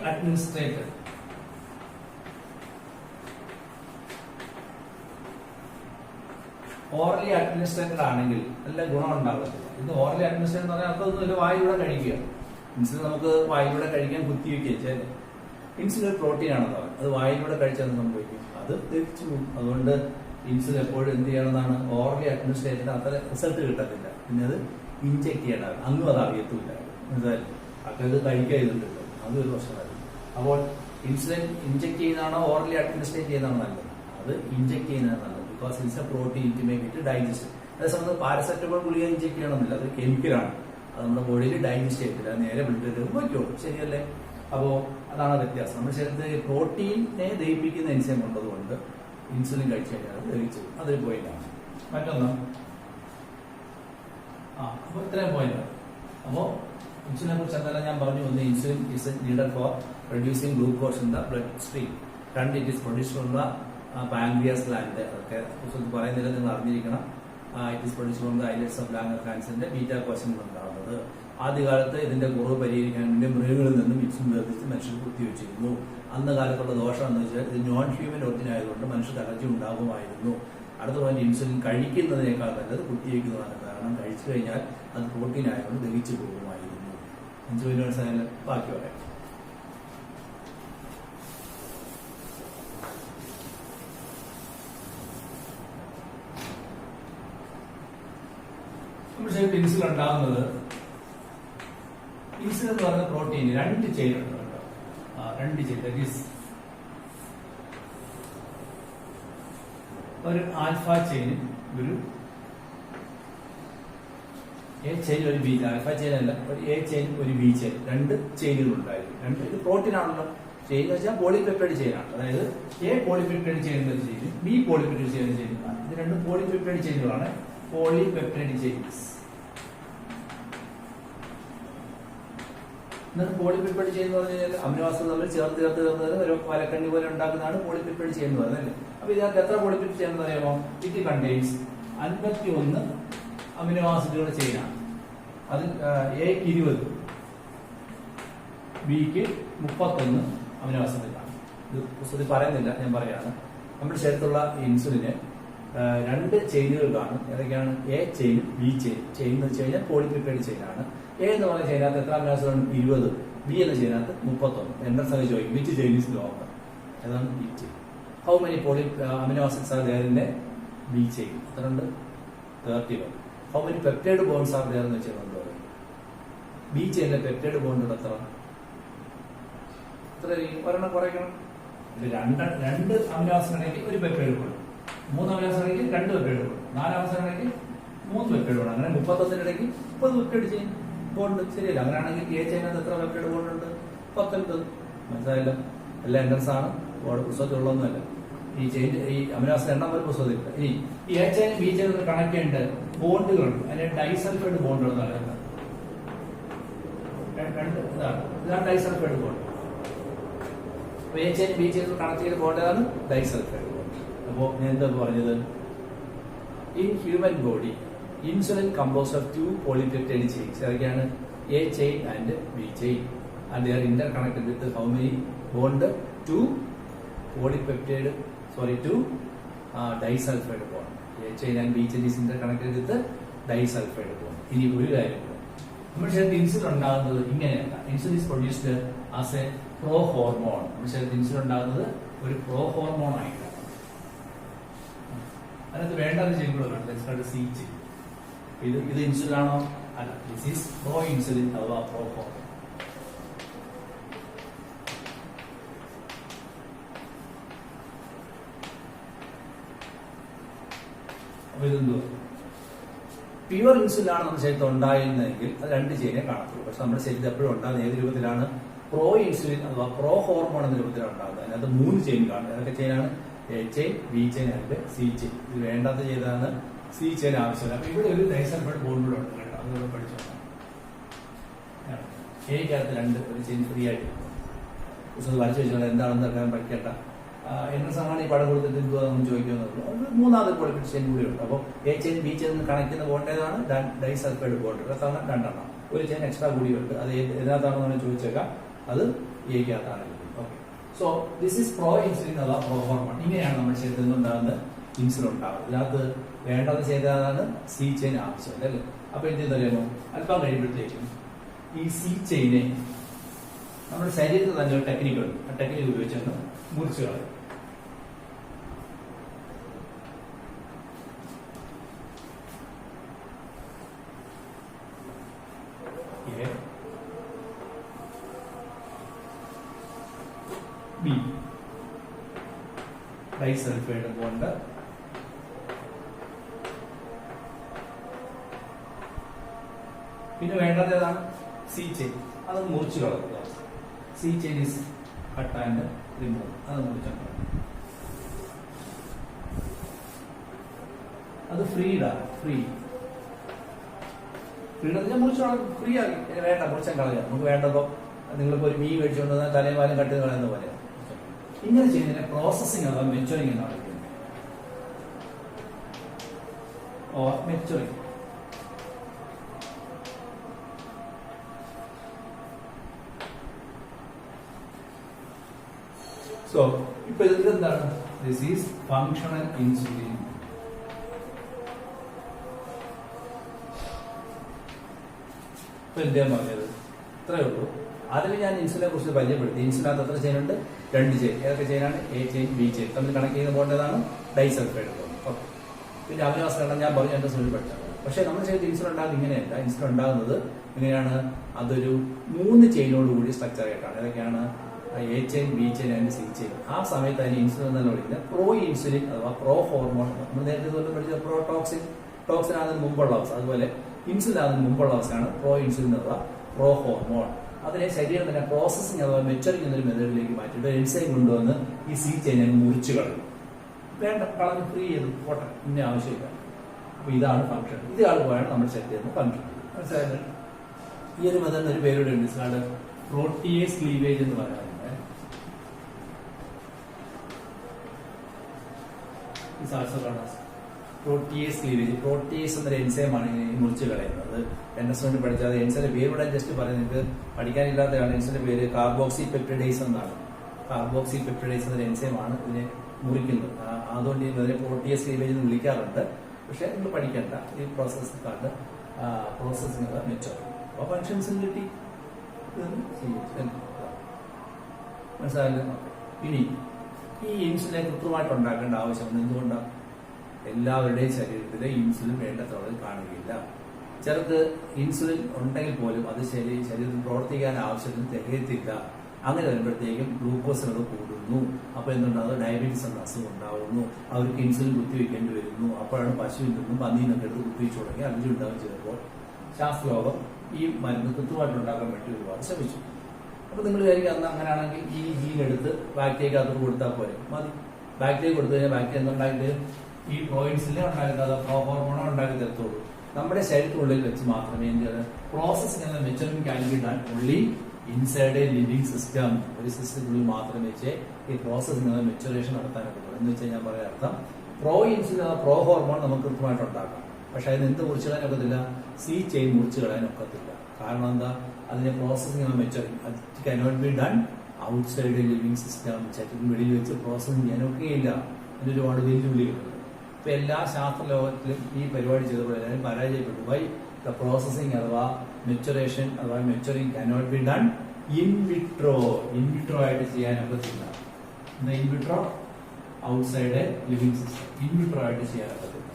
അഡ്മിനിസ്ട്രേറ്റഡ് ആണെങ്കിൽ നല്ല ഗുണം ഉണ്ടാകത്തില്ല. ഇത് ഓറലി അഡ്മിനിസ്ട്രേറ്റഡ് എന്ന് പറഞ്ഞാൽ അതൊന്നും വായിലൂടെ കഴിക്കുക. ഇൻസുലിൻ നമുക്ക് വായിലൂടെ കഴിക്കാൻ കുത്തിവെക്കുക. ഇൻസുലിൻ ഒരു പ്രോട്ടീൻ ആണെന്ന് പറയും. അത് വായിലൂടെ കഴിച്ചാൽ സംഭവിക്കും, അത് ദഹിച്ചു പോകും. അതുകൊണ്ട് ഇൻസുലിൻ എപ്പോഴും എന്ത് ചെയ്യണമെന്നാണ്, ഓറലി അഡ്മിനിസ്ട്രേറ്റഡ് അത്ര റിസൾട്ട് കിട്ടത്തില്ല. പിന്നെ അത് ഇൻജെക്ട് ചെയ്യണം. അങ്ങും അത് അറിയത്തില്ല. മനസ്സിലായി? അപ്പൊ ഇത് കഴിക്കുക ചെയ്തിട്ടുണ്ടല്ലോ, അതൊരു പ്രശ്നമായിരുന്നു. അപ്പോൾ ഇൻസുലിൻ ഇൻജെക്ട് ചെയ്യുന്നതാണോ ഓറലി അഡ്മിനിസ്ട്രേറ്റ് ചെയ്യുന്നതാണോ നല്ലത്? അത് ഇൻജെക്ട് ചെയ്യുന്നതാണ് നല്ലത്. Because it's a protein to make it digest. അതേസമയം പാരസെറ്റമോൾ ഗുളിക ഇൻജെക്ട് ചെയ്യണമെന്നില്ല, അത് കെമിക്കലാണ്. അത് നമ്മുടെ ബോഡിയിൽ ഡൈജസ്റ്റ് ചെയ്യത്തില്ല, നേരെ ബ്ലഡിലേക്ക് പോയിക്കോളും. ശരിയല്ലേ? അപ്പോൾ അതാണ് വ്യത്യാസം. നമ്മുടെ ശരീരത്തിൽ പ്രോട്ടീനെ ദഹിപ്പിക്കുന്ന എൻസൈം ഉള്ളതുകൊണ്ട് ഇൻസുലിൻ കഴിച്ചു കഴിഞ്ഞാൽ അത് ദഹിച്ചു. അതൊരു പോയിന്റാണ്. മറ്റൊന്ന് അപ്പോൾ ഇത്രയും പോയിന്റ്. അപ്പോൾ ഇൻസുലിനെ കുറിച്ച് എന്തായാലും ഞാൻ പറഞ്ഞു. ഒന്ന്, insulin is needed for reducing glucose in the blood stream. 2, it is produced from the pancreas gland. അതൊക്കെ പറയുന്നില്ല, നിങ്ങൾ അറിഞ്ഞിരിക്കണം. It is produced from the islets of ലാംഗർഹാൻസിന്റെ ബീറ്റ കോശങ്ങൾ ഉണ്ടാകുന്നത്. ആദ്യകാലത്ത് ഇതിന്റെ കുറവ് പരിഹരിക്കാൻ വേണ്ടി മൃഗങ്ങളിൽ നിന്നും ഇൻസുലിൻ വേർതിരിച്ച് മനുഷ്യർ കുത്തിവെച്ചിരുന്നു. അന്ന് കാലത്തുള്ള ദോഷം എന്ന് വെച്ചാൽ ഇത് നോൺ ഹ്യൂമൻ ഒറിജിൻ ആയതുകൊണ്ട് മനുഷ്യർക്ക് അലർജി ഉണ്ടാകുമായിരുന്നു. അടുത്ത പോയിന്റ് ഇൻസുലിൻ കഴിക്കുന്നതിനേക്കാൾ നല്ലത് കുത്തിവെക്കുന്നതാണ്. കാരണം കഴിച്ചു കഴിഞ്ഞാൽ അത് പ്രോട്ടീൻ ആയതുകൊണ്ട് ദഹിച്ചു പോകുമായിരുന്നു. 5 മിനിറ്റ് ബാക്കി പറയാം. നമ്മുടെ ഇൻസുലിൻ ഉണ്ടാകുന്നത്, ഇൻസുലിൻ എന്ന് പറയുന്ന പ്രോട്ടീൻ 2 ചെയിൻ ഉണ്ട് കേട്ടോ. 2 ചെയിൻ, ദാറ്റ് ഈസ് ഒരു ആൽഫ ചെയിനും ഒരു എ ചെയിൻ ഒരു ബി. ആൽഫ ചെയിൻ അല്ല, ഒരു എ ചെയിൻ ഒരു ബി ചെയിൻ, 2 ചെയിനുകൾ ഉണ്ടായിരിക്കും. ഇത് പ്രോട്ടീൻ ആണല്ലോ. ചെയിൻ എന്ന് വെച്ചാൽ പോളിപെപ്റ്റൈഡ് ചെയിനാണ്. അതായത് എ പോളിപെപ്റ്റൈഡ് ചെയിൻ എന്ന ചെയിനും ബി പോളിപെപ്റ്റൈഡ് ചെയിൻ ചെയ്യുന്നതാണ്. ഇത് 2 പോളിപെപ്റ്റൈഡ് ചെയിനുകളാണ്, പോളിപെപ്റ്റൈഡ് ചെയിൻസ്. എന്നിട്ട് പോളിപെപ്റ്റൈഡ് ചെയിൻ എന്ന് പറഞ്ഞു കഴിഞ്ഞാൽ അമിനോ ആസിഡ് തമ്മിൽ ചേർത്ത് ഒരു വലക്കണ്ണി പോലെ ഉണ്ടാക്കുന്നതാണ് പോളിപെപ്റ്റൈഡ് ചെയിൻ എന്ന് പറയുന്നത് അല്ലേ. അപ്പൊ ഇതിനകത്ത് എത്ര പോളിപെപ്റ്റൈഡ് ചെയിൻ എന്ന് പറയുമ്പോൾ ഇറ്റ് കണ്ടെയ്ൻസ് 51 അമിനോ ആസിഡുകളുടെ ചെയിനാണ്. അതിൽ എക്ക് 20, ബിക്ക് 31 അമിനോ ആസിഡുകളാണ്. ഇത് പുസ്തകത്തിൽ പറയുന്നില്ല, ഞാൻ പറയാണ്. നമ്മുടെ ശരീരത്തുള്ള ഇൻസുലിന് 2 ചെയിനുകൾ കാണും. ഏതൊക്കെയാണ്? A chain, B chain. Chain എന്ന് വെച്ച് കഴിഞ്ഞാൽ പോളിപെപ്റ്റൈഡ് ചെയിനാണ്. എ എന്ന് പറയുന്ന ചെയിനകത്ത് എത്ര അമിനോ ആസിഡാണ്? 20. ബി എന്ന ചെയിനകത്ത് 31. എന്റെ സംഖ്യ ചോദിക്കും വിച്ച് ചെയിൻ ഈസ് ലോങ്ങർ? ഏതാണ് B chain? How many amino acids are there in a B chain? എത്ര ഉണ്ട്? 31. How many peptide bonds are there എന്ന് വെച്ചാൽ എന്ത് പറയും? ബി ചെയിനിലെ പെപ്റ്റൈഡ് ബോണ്ട് എത്ര? ഒരെണ്ണം കുറയ്ക്കണം. 2 അമിനോ ആസിഡ് ആണെങ്കിൽ ഒരു പെപ്റ്റൈഡ് ബോണ്ട്, 3 അമിനോ ആസിഡ് ആണെങ്കിൽ 2 പെപ്റ്റൈഡ് ബോണ്ട്, 4 അമിനോ ആസിഡ് ആണെങ്കിൽ 3 പെപ്റ്റൈഡ് ബോണ്ട്. അങ്ങനെ 31 ഇടയ്ക്ക് 30 പെപ്റ്റൈഡ് ചെയിൻ ബോണ്ട്. ശരിയല്ല? അങ്ങനെയാണെങ്കിൽ എ ചെയിനകത്ത് എത്ര പെപ്റ്റൈഡ് ബോണ്ട് ഉണ്ട്? 19. മനസ്സിലായല്ലോ? എല്ലാം എൻട്രൻസ് ആണ്, പുസ്തകത്തിലുള്ളതൊന്നുമല്ല. ഈ ചെയിൻ, ഈ അമിനോ ആസിഡ് എണ്ണം ഒരു പുസ്തകത്തില്ല. ഇനി ഈ A chain B chain connect ചെയ്യേണ്ട ബോണ്ടുകളുണ്ട്. അതിന് ഡൈസൾഫൈഡ് ബോണ്ട് എന്ന് പറയുന്നത്. ഇതാണ് disulphide bond. A chain B chain connect ചെയ്ത ബോണ്ട് ഏതാണ്? Disulphide bond. അപ്പോ ഞാൻ എന്താ പറഞ്ഞത്? In human body insulin composed of 2 polypeptide chains. ഏതൊക്കെയാണ്? A chain and B chain. And they are Inter connected with how many bond? 2 polypeptide, sorry, 2 disulfide bond. A chain and B chain is interconnected with the disulfide bond. ഇനി ഒരു കാര്യം, നമ്മുടെ ശരീരത്തിൽ insulin ഉണ്ടാകുന്നത് ഇങ്ങനെയല്ല. Insulin is produced as A pro hormone. നമ്മുടെ ശരീരത്തിൽ insulin ഉണ്ടാകുന്നത് ഒരു പ്രോ ഹോർമോൺ ആയിട്ടാണ്. അതിനകത്ത് വേണ്ടത് ചെയ്യുമ്പോഴാണ് സി ചെയിൻ. ഇത് ഇൻസുലിൻ ആണോ? അല്ല, ദിസ് ഈസ് പ്രോ ഇൻസുലിൻ അഥവാ പ്രോ ഹോർമോൺ. അപ്പൊ ഇതെന്തോ പ്യുവർ ഇൻസുലിൻ ആണ് നമ്മുടെ ശരീരത്തിൽ ഉണ്ടായിരുന്നതെങ്കിൽ അത് 2 ചെയിനെ കാണത്തുള്ളൂ. പക്ഷെ നമ്മുടെ ശരീരത്തിൽ എപ്പോഴും ഉണ്ടാകുന്ന ഏത് രൂപത്തിലാണ്? പ്രോ ഇൻസുലിൻ അഥവാ പ്രോ ഹോർമോൺ എന്ന രൂപത്തിലാണ് ഉണ്ടാകുന്നത്. അതിനകത്ത് 3 ചെയിൻ കാണും. ഏതൊക്കെ ചെയിനാണ്? A chain, B chain and C chain. ഇത് വേണ്ടാത്ത ചെയ്താണ് സി ചെയിൻ ആവശ്യമില്ല. അപ്പൊ ഇവിടെ ഒരു ഡൈസൾഫൈഡ് ബോണ്ട് കൂടെ ഉണ്ട് കേട്ടോ. അതുകൂടെ പഠിച്ചോളാം. എക്കകത്ത് 2 ഒരു ചെയിൻ ഫ്രീ ആയിട്ട് പുസ്തകത്തിൽ വരച്ചു വെച്ചാൽ എന്താണെന്ന് അറിയാൻ പഠിക്കേണ്ട. എന്ന സമയമാണ് ഈ പടം കൊടുത്തിട്ട് എന്തുവാന്ന് ചോദിക്കുന്നുള്ളൂ. അത് 3ാമത് പോളിപെപ്റ്റൈഡ് ചെയിൻ കൂടി ഉണ്ട്. അപ്പോൾ A chain B chain connect ചെയ്യുന്ന ബോണ്ട് ഏതാണ്? Disulphide bond. തവണ 2 എണ്ണം. ഒരു ചെയിൻ എക്സ്ട്രാ കൂടിയുണ്ട്. അത് ഏതിനകത്താണെന്ന് ചോദിച്ചേക്കാം. അത് എക്കകത്താണ്. Okay. So this is pro insulin അഥവാ പ്രോ ഹോർമോൺ. ഇങ്ങനെയാണ് നമ്മുടെ ശരീരത്തിൽ നിന്നുണ്ടാകുന്ന ഇൻസുലിൻ ഉണ്ടാകുന്നത്. ഇതിനകത്ത് വേണ്ടത് ചെയ്തതാണ് സി ചെയിൻ ആവശ്യമില്ല അല്ലേ. അപ്പൊ എന്തെന്ന് അറിയാമോ? അല്പം കഴിയുമ്പോഴത്തേക്കും ഈ സി ചെയിനെ നമ്മുടെ ശരീരത്തിൽ തന്നെ ഒരു ടെക്നിക്ക് ഉണ്ട്. ആ ടെക്നിക്ക് ഉപയോഗിച്ചാണ് മുറിച്ചു കളയും. ബി ഡൈസൾഫൈഡ് ബോണ്ട്, പിന്നെ വേണ്ടത് ഏതാണ്? C chain. അത് മുറിച്ചു കളയുക. C chain is cut and remove. അത് മുറിച്ചാൽ അത് ഫ്രീഡാണ്. ഫ്രീഡം മുറിച്ചു ഫ്രീ ആക്കി. വേണ്ട, മുറിച്ചാൽ കളയാം. നമുക്ക് വേണ്ടപ്പോ നിങ്ങളിപ്പോ ഒരു മീൻ മേടിച്ചുകൊണ്ട് വന്നാൽ തലയും വാലും കട്ട് കളയുന്ന പോലെ. ഇങ്ങനെ ചെയ്യുന്നതിനെ പ്രോസസ്സിംഗ് അഥവാ മെച്ചുറിംഗ് എന്നാണ് വിളിക്കുന്നത്. മെച്ചുറിംഗ്. സോ ഇപ്പൊ ഇതിൽ എന്താണ്? This is functional insulin. ഇപ്പൊ എന്താ പറഞ്ഞത്? ഇത്രയേ ഉള്ളൂ. അതിൽ ഞാൻ ഇൻസുലിനെ കുറിച്ച് പരിചയപ്പെടുത്തി. ഇൻസുലിനകത്ത് എത്ര ചെയിൻ ഉണ്ട്? 2 ചെയിൻ. ഏതൊക്കെ ചെയിനാണ്? A chain, B chain. തമ്മിൽ കണക്ട് ചെയ്യുന്ന പോകേണ്ടതാണ് ഡൈസൾഫൈഡ് ബോണ്ട്. ഓക്കെ. പിന്നെ അമിനോസ്കരണം ഞാൻ പറഞ്ഞു എന്റെ സുനിൽ പഠിച്ചത്. പക്ഷെ നമ്മൾ ചെയ്ത് ഇൻസുലിൻ ഉണ്ടാകുന്നത് ഇങ്ങനെയല്ല. ഇൻസുലിൻ ഉണ്ടാകുന്നത് എങ്ങനെയാണ്? അതൊരു 3 ചെയിനോട് കൂടി സ്ട്രക്ചർ ആയിട്ടാണ്. ഏതൊക്കെയാണ്? A chain, B chain and C chain. ആ സമയത്ത് അതിന് ഇൻസുലിൻ എന്നാണ് വിളിക്കുന്നത്. പ്രോ ഇൻസുലിൻ അഥവാ പ്രോ ഹോർമോൺ. നമ്മൾ നേരത്തെ പഠിച്ച പ്രോ ടോക്സിൻ. ടോക്സിൻ ആകുന്നതിന് മുമ്പുള്ള അവസ്ഥ. അതുപോലെ ഇൻസുലിൻ ആകുന്നതിന് മുമ്പുള്ള അവസ്ഥയാണ് പ്രോ ഇൻസുലിൻ അഥവാ പ്രോ ഹോർമോൺ. അതിനെ ശരീരം തന്നെ പ്രോസസ്സിംഗ് അഥവാ മെച്ചറിംഗ് എന്നൊരു മെത്തേഡിലേക്ക് മാറ്റിയിട്ട് എൻസൈം കൊണ്ടുവന്ന് ഈ സി ചെയിൻ അങ്ങ് മുറിച്ചു കളയും. വേണ്ട, കളഞ്ഞ് ഫ്രീ ചെയ്ത് പോട്ടെ, ഇന്ന ആവശ്യമില്ല. അപ്പൊ ഇതാണ് ഫംഗ്ഷൻ. ഇതാണ് പോയാണ് നമ്മൾ സെറ്റ് ചെയ്യുന്ന ഫംഗ്ഷൻ. മനസ്സിലായത്? ഈ ഒരു മെത്തേഡിന് ഒരു പേരുടെ ഉണ്ട്. ഇതാണ് പ്രോട്ടിയേസ് ക്ലീവേജ് എന്ന് പറയുന്നത്. Protease cleavage. പ്രോട്ടിയേസ് എന്നൊരു എൻസൈമാണ് ഇങ്ങനെ മുറിച്ച് കളയുന്നത്. എൻഎസ് പഠിച്ചാൽ എൻസൈന്റെ പേര് ഇവിടെ ജസ്റ്റ് പറയാം. നിങ്ങൾക്ക് പഠിക്കാനില്ലാത്തതാണ്. എൻസൈന്റെ പേര് കാർബോക്സി പെപ്റ്റിഡേസ് എന്നാണ്. കാർബോക്സി പെപ്റ്റിഡേസ് എന്നൊരു എൻസൈമാണ് ഇതിനെ മുറിക്കുന്നത്. അതുകൊണ്ട് ഇതിനെ പ്രോട്ടിയേസ് ക്ലീവേജ് എന്ന് വിളിക്കാറുണ്ട്. പക്ഷെ നിങ്ങൾ പഠിക്കേണ്ട. ഈ പ്രോസസ്സിംഗ് മെച്ചം. അപ്പൊ ഫങ്ഷൻസും കിട്ടി. മനസ്സിലായല്ലോ? ഇനി ഈ ഇൻസുലിനെ കൃത്യമായിട്ട് ഉണ്ടാക്കേണ്ട ആവശ്യം എന്തുകൊണ്ടാണ്? എല്ലാവരുടെയും ശരീരത്തിൽ ഇൻസുലിൻ വേണ്ടത്തോളം കാണുകയില്ല. ചിലർക്ക് ഇൻസുലിൻ ഉണ്ടെങ്കിൽ പോലും അത് ശരീരത്തിൽ പ്രവർത്തിക്കാൻ ആവശ്യത്തിന് തികയത്തില്ല. അങ്ങനെ വരുമ്പോഴത്തേക്കും ഗ്ലൂക്കോസ് ലെവൽ കൂടുന്നു. അപ്പൊ എന്തുണ്ടാകും? ഡയബറ്റീസ് എന്ന അസുഖം ഉണ്ടാവുന്നു. അവർക്ക് ഇൻസുലിൻ കുത്തിവെക്കേണ്ടി വരുന്നു. അപ്പോഴാണ് പശുവിൽ നിന്നും പന്നിന്നൊക്കെ എടുത്ത് കുത്തിവെച്ചു തുടങ്ങി അലർജി ഉണ്ടാകും. ചിലപ്പോൾ ശാസ്ത്രലോകം ഈ മരുന്ന് കൃത്യമായിട്ട് ഉണ്ടാക്കാൻ വേണ്ടി ഒരുപാട് ശ്രമിച്ചു. അപ്പൊ നിങ്ങൾ വിചാരിക്കും അന്ന് അങ്ങനെയാണെങ്കിൽ ഈ ജീൻ എടുത്ത് ബാക്ടീരിയക്ക് അകത്തോട് കൊടുത്താൽ പോലെ മതി. ബാക്ടീരിയ കൊടുത്തു കഴിഞ്ഞാൽ ബാക്ടീരിയ എന്തുണ്ടായിട്ട് ഈ പ്രോയിൻസിനെ ഉണ്ടാക്കുന്നത് ഹോർമോണോ ഉണ്ടാക്കി തരത്തുള്ളൂ. നമ്മുടെ ശരീരത്തിനുള്ളിൽ വെച്ച് മാത്രമേ പ്രോസസ്സിംഗ് എന്ന മെച്ചറിംഗ് കാൽക്കുലേറ്റ് ഉള്ളി ഇൻസൈഡ് എ ലിവിംഗ് സിസ്റ്റം. ഒരു സിസ്റ്റത്തിനുള്ളിൽ മാത്രമേ വെച്ച് ഈ പ്രോസസ്സിംഗ് എന്ന മെച്ചുറേഷൻ നടത്താനൊക്കെ പറ്റും. എന്ന് വെച്ചാൽ ഞാൻ പറയാൻ അർത്ഥം പ്രോ ഇൻസുലിൻ പ്രോ ഹോർമോൺ നമുക്ക് കൃത്യമായിട്ട് ഉണ്ടാക്കാം. പക്ഷെ അതിന് എന്ത് മുറിച്ചു കളയാൻ ഒക്കത്തില്ല? സി ചെയിൻ മുറിച്ചു കളയാൻ ഒക്കത്തില്ല. കാരണം എന്താ? അതിന്റെ പ്രോസസ്സിംഗ് എന്ന maturing it cannot be done outside a living system. ശരീരത്തിന് വെളിയിൽ വെച്ച് പ്രോസസ്സിംഗ് ചെയ്യാനൊക്കെയില്ല. അതിന് ഒരുപാട് വെല്ലുവിളികളുണ്ട്. ഇപ്പൊ എല്ലാ ശാസ്ത്ര ലോകത്തിലും ഈ പരിപാടി ചെയ്തപ്പോൾ എല്ലാവരും പരാജയപ്പെട്ടു. ബൈ ദ പ്രോസസ്സിംഗ് അഥവാ മെച്ചുറേഷൻ അഥവാ maturing cannot be done in vitro. In vitro ആയിട്ട് ചെയ്യാനൊക്കത്തില്ല. എന്താ in vitro? Outside a living system. In vitro ആയിട്ട് ചെയ്യാനൊക്കത്തില്ല.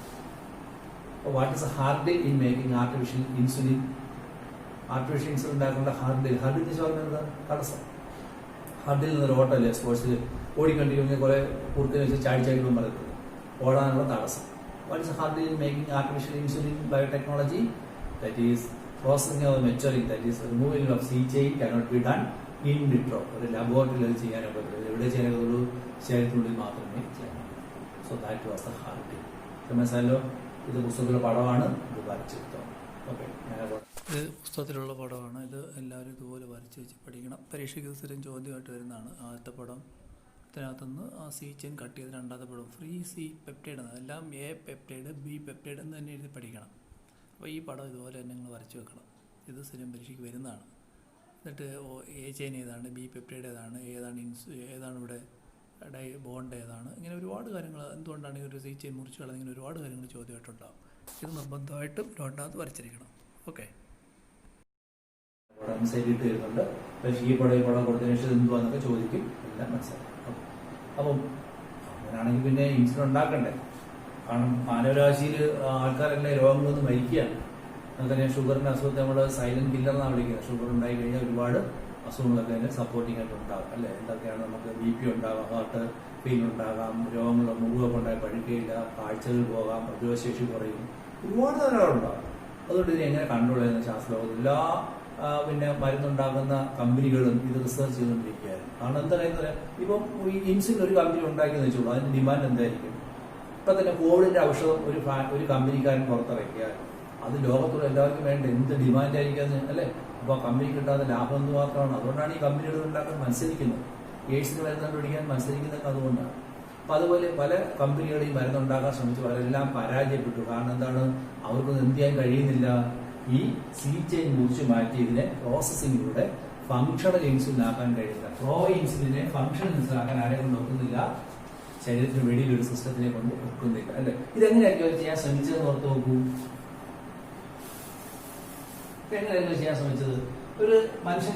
What is hard in making artificial insulin? Artificial insulin ഉണ്ടാക്കേണ്ട ഹാർഡിൽ പറഞ്ഞത് തടസ്സം. ഹാർഡിൽ നിന്നൊരു ഓട്ടമല്ലേ സ്പോർട്സിൽ ഓടിക്കൊണ്ടിരിക്കുന്ന കുറെ കുറുക്കിന് വെച്ച് ചാടി പറയത്തില്ല. ഓടാനുള്ള തടസ്സം. What is hard in making artificial insulin biotechnology? That is processing of maturing. That is removal of C chain cannot be done in vitro. ഒരു ലബോറട്ടറിയിൽ അത് ചെയ്യാനൊക്കെ പറ്റില്ല. എവിടെ ചെയ്യാനൊക്കെ ശരീരത്തിനുള്ളിൽ മാത്രമേ ചെയ്യാൻ. So that was the hard. മനസ്സിലല്ലോ? ഇത് പുസ്തകത്തിലെ പടമാണ്. ഇത് വരച്ചെടുത്തോ. ഓക്കെ, ഇത് പുസ്തകത്തിലുള്ള പടമാണ്. ഇത് എല്ലാവരും ഇതുപോലെ വരച്ച് വെച്ച് പഠിക്കണം. പരീക്ഷയ്ക്ക് സ്ഥിരം ചോദ്യമായിട്ട് വരുന്നതാണ്. ആദ്യത്തെ പടം ഇതിനകത്തുനിന്ന് ആ സി ചെയിൻ കട്ട് ചെയ്ത് രണ്ടാമത്തെ പടം ഫ്രീ സി പെപ്റ്റൈഡ് ആണ്. എല്ലാം എ പെപ്റ്റൈഡ് ബി പെപ്റ്റൈഡ് എന്ന് തന്നെ എഴുതി പഠിക്കണം. അപ്പോൾ ഈ പടം ഇതുപോലെ തന്നെ നിങ്ങൾ വരച്ച് വെക്കണം. ഇത് സ്ഥിരം പരീക്ഷയ്ക്ക് വരുന്നതാണ്. എന്നിട്ട് എ ചെയിൻ ഏതാണ്, ബി പെപ്റ്റൈഡ് ഏതാണ്, ഏതാണ് ഇവിടെ ബോണ്ട് ഏതാണ്, ഇങ്ങനെ ഒരുപാട് കാര്യങ്ങൾ. എന്തുകൊണ്ടാണ് ഒരു സി ചെയിൻ മുറിച്ച് കളഞ്ഞ ഇങ്ങനെ ഒരുപാട് കാര്യങ്ങൾ ചോദ്യമായിട്ടുണ്ടാകും. ഇത് നിർബന്ധമായിട്ടും നോട്ടിനകത്ത് വരച്ചിരിക്കണം. ഓക്കെ, വരുന്നുണ്ട്. ഈ പടം കൊടുത്തതിന് ശേഷം എന്തുവാന്നൊക്കെ ചോദിക്കും. എല്ലാം മനസ്സിലാക്കും. അപ്പം അങ്ങനെയാണെങ്കിൽ പിന്നെ ഇൻസുലിൻ ഉണ്ടാക്കണ്ടേ? കാരണം മാനവരാശിയിൽ ആൾക്കാരെല്ലാം രോഗങ്ങളൊന്നും മരിക്കുകയാണ്. നമുക്കറിയാം ഷുഗറിന്റെ അസുഖത്തെ നമ്മൾ സൈലന്റ് കില്ലർ എന്നാണ് വിളിക്കുന്നത്. ഷുഗർ ഉണ്ടായി കഴിഞ്ഞാൽ ഒരുപാട് അസുഖങ്ങളൊക്കെ അതിന് സപ്പോർട്ടിംഗ് ആയിട്ട് ഉണ്ടാകും അല്ലേ? എന്തൊക്കെയാണ്? നമുക്ക് BP ഉണ്ടാകാം, ഹാർട്ട് പെയിൻ ഉണ്ടാകാം, രോഗങ്ങൾ മുറിവൊക്കെ ഉണ്ടായി പഴുക്കുകയില്ല, കാഴ്ചകൾ പോകാം, പ്രതിരോധശേഷി കുറയും, ഒരുപാട് ധാരാളമുണ്ടാകും. അതുകൊണ്ട് ഇതിനെ എങ്ങനെ കൺട്രോൾ ചെയ്യുന്ന ശാസ്ത്രലോകത്ത് എല്ലാ പിന്നെ മരുന്നുണ്ടാക്കുന്ന കമ്പനികളും ഇത് റിസർച്ച് ചെയ്തുകൊണ്ടിരിക്കുകയായിരുന്നു. കാരണം എന്താ പറയുന്നത്? ഇപ്പം ഈ ഇൻസുലിൻ ഒരു കമ്പനി ഉണ്ടാക്കിയെന്ന് വെച്ചോളൂ, അതിന്റെ ഡിമാൻഡ് എന്തായിരിക്കും? ഇപ്പൊ തന്നെ കോവിഡിന്റെ ഔഷധം ഒരു കമ്പനിക്കാരൻ പുറത്തിറക്കിയാൽ അത് ലോകത്തുള്ള എല്ലാവർക്കും വേണ്ട എന്ത് ഡിമാൻഡ് ആയിരിക്കും അല്ലേ? അപ്പൊ ആ കമ്പനി കിട്ടാത്ത ലാഭം എന്ത് മാത്രമാണ്. അതുകൊണ്ടാണ് ഈ കമ്പനികൾ ഉണ്ടാക്കാൻ മത്സരിക്കുന്നത്. എയ്ഡ്സിന് മരുന്ന് കണ്ടുപിടിക്കാൻ മത്സരിക്കുന്നതൊക്കെ അതുകൊണ്ടാണ്. അപ്പൊ അതുപോലെ പല കമ്പനികളും ഈ മരുന്നുണ്ടാക്കാൻ ശ്രമിച്ചു, അവരെല്ലാം പരാജയപ്പെട്ടു. കാരണം എന്താണ്? അവർക്കൊന്നും എന്ത് ചെയ്യാൻ കഴിയുന്നില്ല. ഈ സി ചെയിൻ മുറിച്ച് മാറ്റി ഇതിനെ പ്രോസസ്സിങ്ങിലൂടെ ഫങ്ഷണൽ ഇൻസുലിൻ ആക്കാൻ കഴിയില്ല. പ്രോ ഇൻസുലിനെ ഫങ്ഷണൽ ഇൻസുലിൻ ആക്കാൻ ആരെ കൊണ്ട് ഒക്കുന്നില്ല? ശരീരത്തിന് വെളിയിൽ ഒരു സിസ്റ്റത്തിനെ കൊണ്ട് ഒക്കുന്നില്ല, അല്ലെ? ഇതെങ്ങനെയായിരിക്കും അവർ ചെയ്യാൻ ശ്രമിച്ചതെന്ന് ഓർത്ത് നോക്കൂ. എങ്ങനെയായിരുന്നു ചെയ്യാൻ ശ്രമിച്ചത്? ഒരു മനുഷ്യ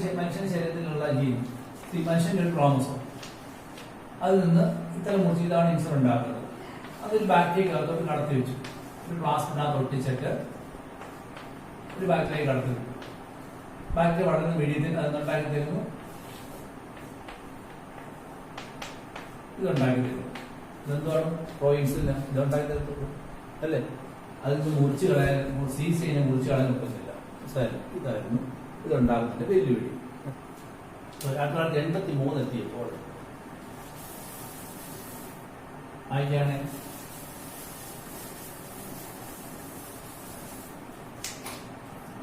ശരീരത്തിലുള്ള ജീൻ, മനുഷ്യന്റെ ഒരു ക്രോമസോം, അതിൽ നിന്ന് ഇത്തരം മുറിച്ച് ഇതാണ് ഇൻസുലിൻ ഉണ്ടാക്കുന്നത്. അതൊരു ബാക്ടീരിയക്കകത്തോട്ട് കടത്തി വെച്ചു, ഒരു പ്ലാസ്മിനകത്ത് ഒട്ടിച്ചിട്ട് ഒരു ബാക്ടീരിയ കടത്തി വെച്ചു. ബാക്ടീരിയ വളർന്ന മീഡിയത്തിൽ അതുണ്ടാക്കി തരുന്നു, ഇതുണ്ടാക്കി തരുന്നു. ഇതെന്താണ്? പ്രോ ഇൻസുലിൻ ഇതുണ്ടാക്കി തരുന്നു, അല്ലേ? അതിൽ നിന്ന് മുറിച്ച് കളയാൻ, സീസ് ചെയ്യാൻ മുറിച്ച് കളയാൻ ഒക്കുന്നില്ല. ഇതായിരുന്നു ഇതുണ്ടാകുന്നതിന്റെ വെല്ലുവിളി. 1983 എത്തിയപ്പോൾ ആയിക്കാണ്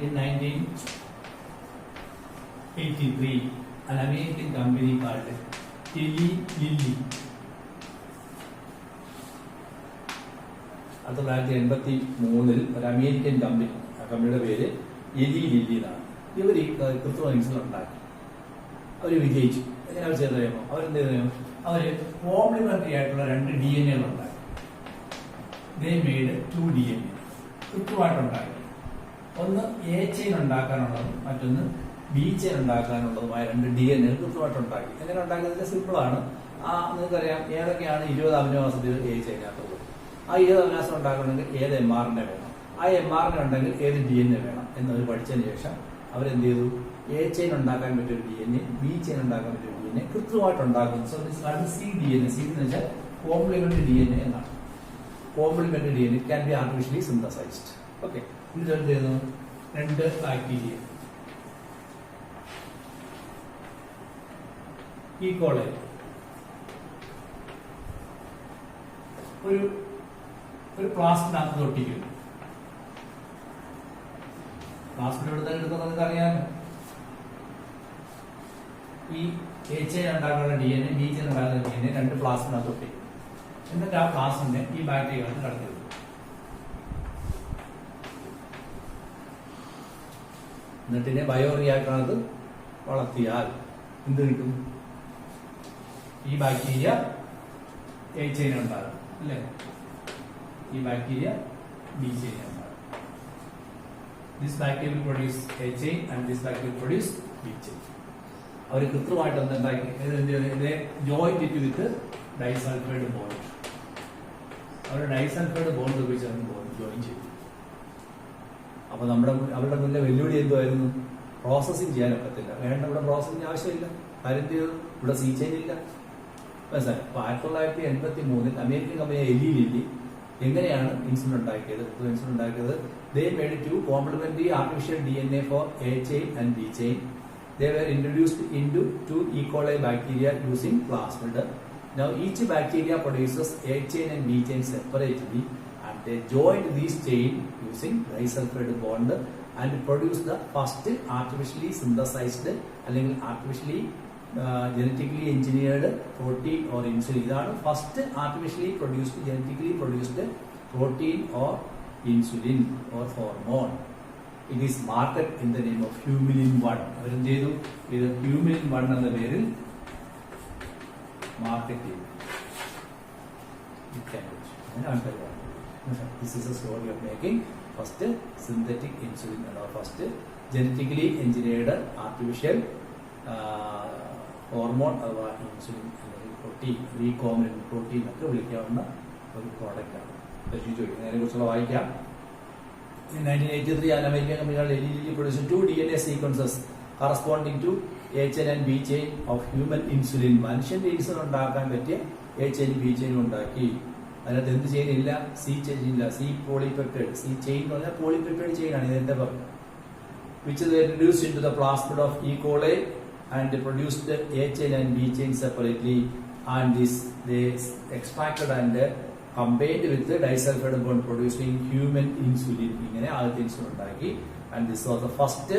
in 1983 an American company called Eli Lilly 1983 ഒരു അമേരിക്കൻ കമ്പനി, ആ കമ്പനിയുടെ പേര് എലി ലില്ലി എന്നാണ്. ഇവർ ഈ കൃത്രിമ ഇൻസുലിൻ ഉണ്ടാക്കി. അവർ വിജയിച്ചു. എങ്ങനെ അവർ ചെയ്തറിയാമോ? അവരെന്ത് ചെയ്തറിയാമോ? അവര് കോംപ്ലിമെന്ററി ആയിട്ടുള്ള 2 DNA ഉണ്ടാക്കി. They made 2 DNA കൃത്യമായിട്ടുണ്ടാക്കി. ഒന്ന് എ ചെയിൻ ഉണ്ടാക്കാനുള്ളതും മറ്റൊന്ന് ബി ചെയിൻ ഉണ്ടാക്കാനുള്ളതുമായ 2 DNA കൃത്യമായിട്ടുണ്ടാക്കി. എങ്ങനെ ഉണ്ടാക്കിയതിന്റെ സിമ്പിളാണ്. നിങ്ങൾക്കറിയാം ഏതൊക്കെയാണ് 20 അമിനോ ആസിഡുകൾ എ ചെയിനകത്തുള്ളത്. ആ 20 അമിനോ ആസിഡ് ഉണ്ടാക്കണമെങ്കിൽ ഏത് mRNA വേണം, ആ mRNA ഉണ്ടെങ്കിൽ ഏത് DNA വേണം എന്നവർ പഠിച്ചതിന് ശേഷം അവരെന്ത് ചെയ്തു? എ ചെയിൻ ഉണ്ടാക്കാൻ പറ്റിയൊരു DNA, ബി ചെയിൻ ഉണ്ടാക്കാൻ പറ്റിയൊരു DNA കൃത്യമായിട്ട് ഉണ്ടാക്കുന്നു. സോ ദിസ് ആണ് cDNA. സി എന്ന് വെച്ചാൽ കോംപ്ലിമെന്ററി DNA എന്നാണ്. Complementary DNA can be artificially synthesised. Okay, ഇത് എന്ത് ചെയ്യുന്നു? 2 ബാക്ടീരിയ ഈ കോളെ ഒരു പ്ലാസ്റ്റിനകത്ത് ഒട്ടിക്കുന്നു. പ്ലാസ്റ്റിക് എടുക്കുന്നത് നിങ്ങൾക്ക് അറിയാമോ? ഈ എ ചെയിൻ ഉണ്ടാക്കുന്ന DNA, ബി ചെയിൻ ഉണ്ടാക്കുന്ന DNA 2 പ്ലാസ്റ്റിനകത്ത് ഒട്ടിക്കും. എന്നിട്ട് ആ പ്ലാസ്റ്റിനെ ഈ ബാക്ടീരിയകത്ത് കടത്തി വെക്കും. എന്നിട്ടിനെ ബയോ റിയാക്ടറിനകത്ത് വളർത്തിയാൽ എന്ത് കിട്ടും? ഈ ബാക്ടീരിയ എ ചെയിൻ ഉണ്ടാകും, അല്ലേ? ഈ ബാക്ടീരിയ ബി ചെയിൻ ഉണ്ടാകും. This bacteria will produce A chain and this bacteria will produce B chain. അവർ കൃത്യമായിട്ട് ഉണ്ടാക്കി joint it with disulphide bond. അവർ ഡൈസൾഫൈഡ് ബോണ്ട് ഉപയോഗിച്ചാണ് ജോയിൻ ചെയ്തു. അപ്പൊ അവരുടെ മുന്നിലെ വെല്ലുവിളി എന്തുമായിരുന്നു? പ്രോസസ്സിംഗ് ചെയ്യാൻ ഒക്കത്തില്ല. വേണ്ട, ഇവിടെ പ്രോസസ്സിംഗ് ആവശ്യമില്ല. കാര്യം ഇവിടെ സി ചെയിൻ ഇല്ല. മനസ്സിലായി? അപ്പൊ 1983 അമേരിക്കൻ കമ്പനി എലി ലില്ലി എങ്ങനെയാണ് ഇൻസുലിൻ ഉണ്ടാക്കിയത്? ഇൻസുലിൻ ഉണ്ടാക്കിയത് they made 2 complementary artificial DNA for A chain and B chain. They were introduced into 2 E. coli bacteria using plasmid. Now each bacteria produces A chain and B chain separately, and they joined these chain using disulfide bond and produced the first artificially synthesized അല്ലെങ്കിൽ artificially genetically engineered protein or insulin. ഇതാണ് first artificially produced genetically produced protein or insulin or hormone. It is marketed in the name of Humulin 1. അവരെന്ത് ചെയ്തു? ഇത് Humulin 1 എന്ന പേരിൽ market ചെയ്തു. This is a story of making first synthetic insulin or first genetically engineered artificial hormone അഥവാ insulin അല്ലെങ്കിൽ protein, recombinant protein ഒക്കെ വിളിക്കാവുന്ന ഒരു പ്രോഡക്റ്റാണ്. അതിനെ കുറിച്ചുള്ള വായിക്കാം. In 1983, an American company called Eli Lilly produced 2 DNA sequences corresponding to A chain and B chain of human insulin. മനുഷ്യന്റെ insulin ഉണ്ടാക്കാൻ പറ്റിയ A chain B chain ഉണ്ടാക്കി. അതിനകത്ത് എന്ത് ചെയിൻ ഇല്ല? സി ചെയിൻ ഇല്ല. C polypeptide. സി ചെയിൻ എന്ന് പറഞ്ഞാൽ പോളിപെപ്റ്റൈഡ് ചെയിൻ ആണ് നേരത്തെ പറഞ്ഞു. Which they reduced into the plasmid of E. coli and produced A chain and B chain separately, and this they extracted and combined with the disulfide bond producing human insulin. ഇങ്ങനെ ആദ്യത്തെ insulin ഉണ്ടാക്കി. And this was the first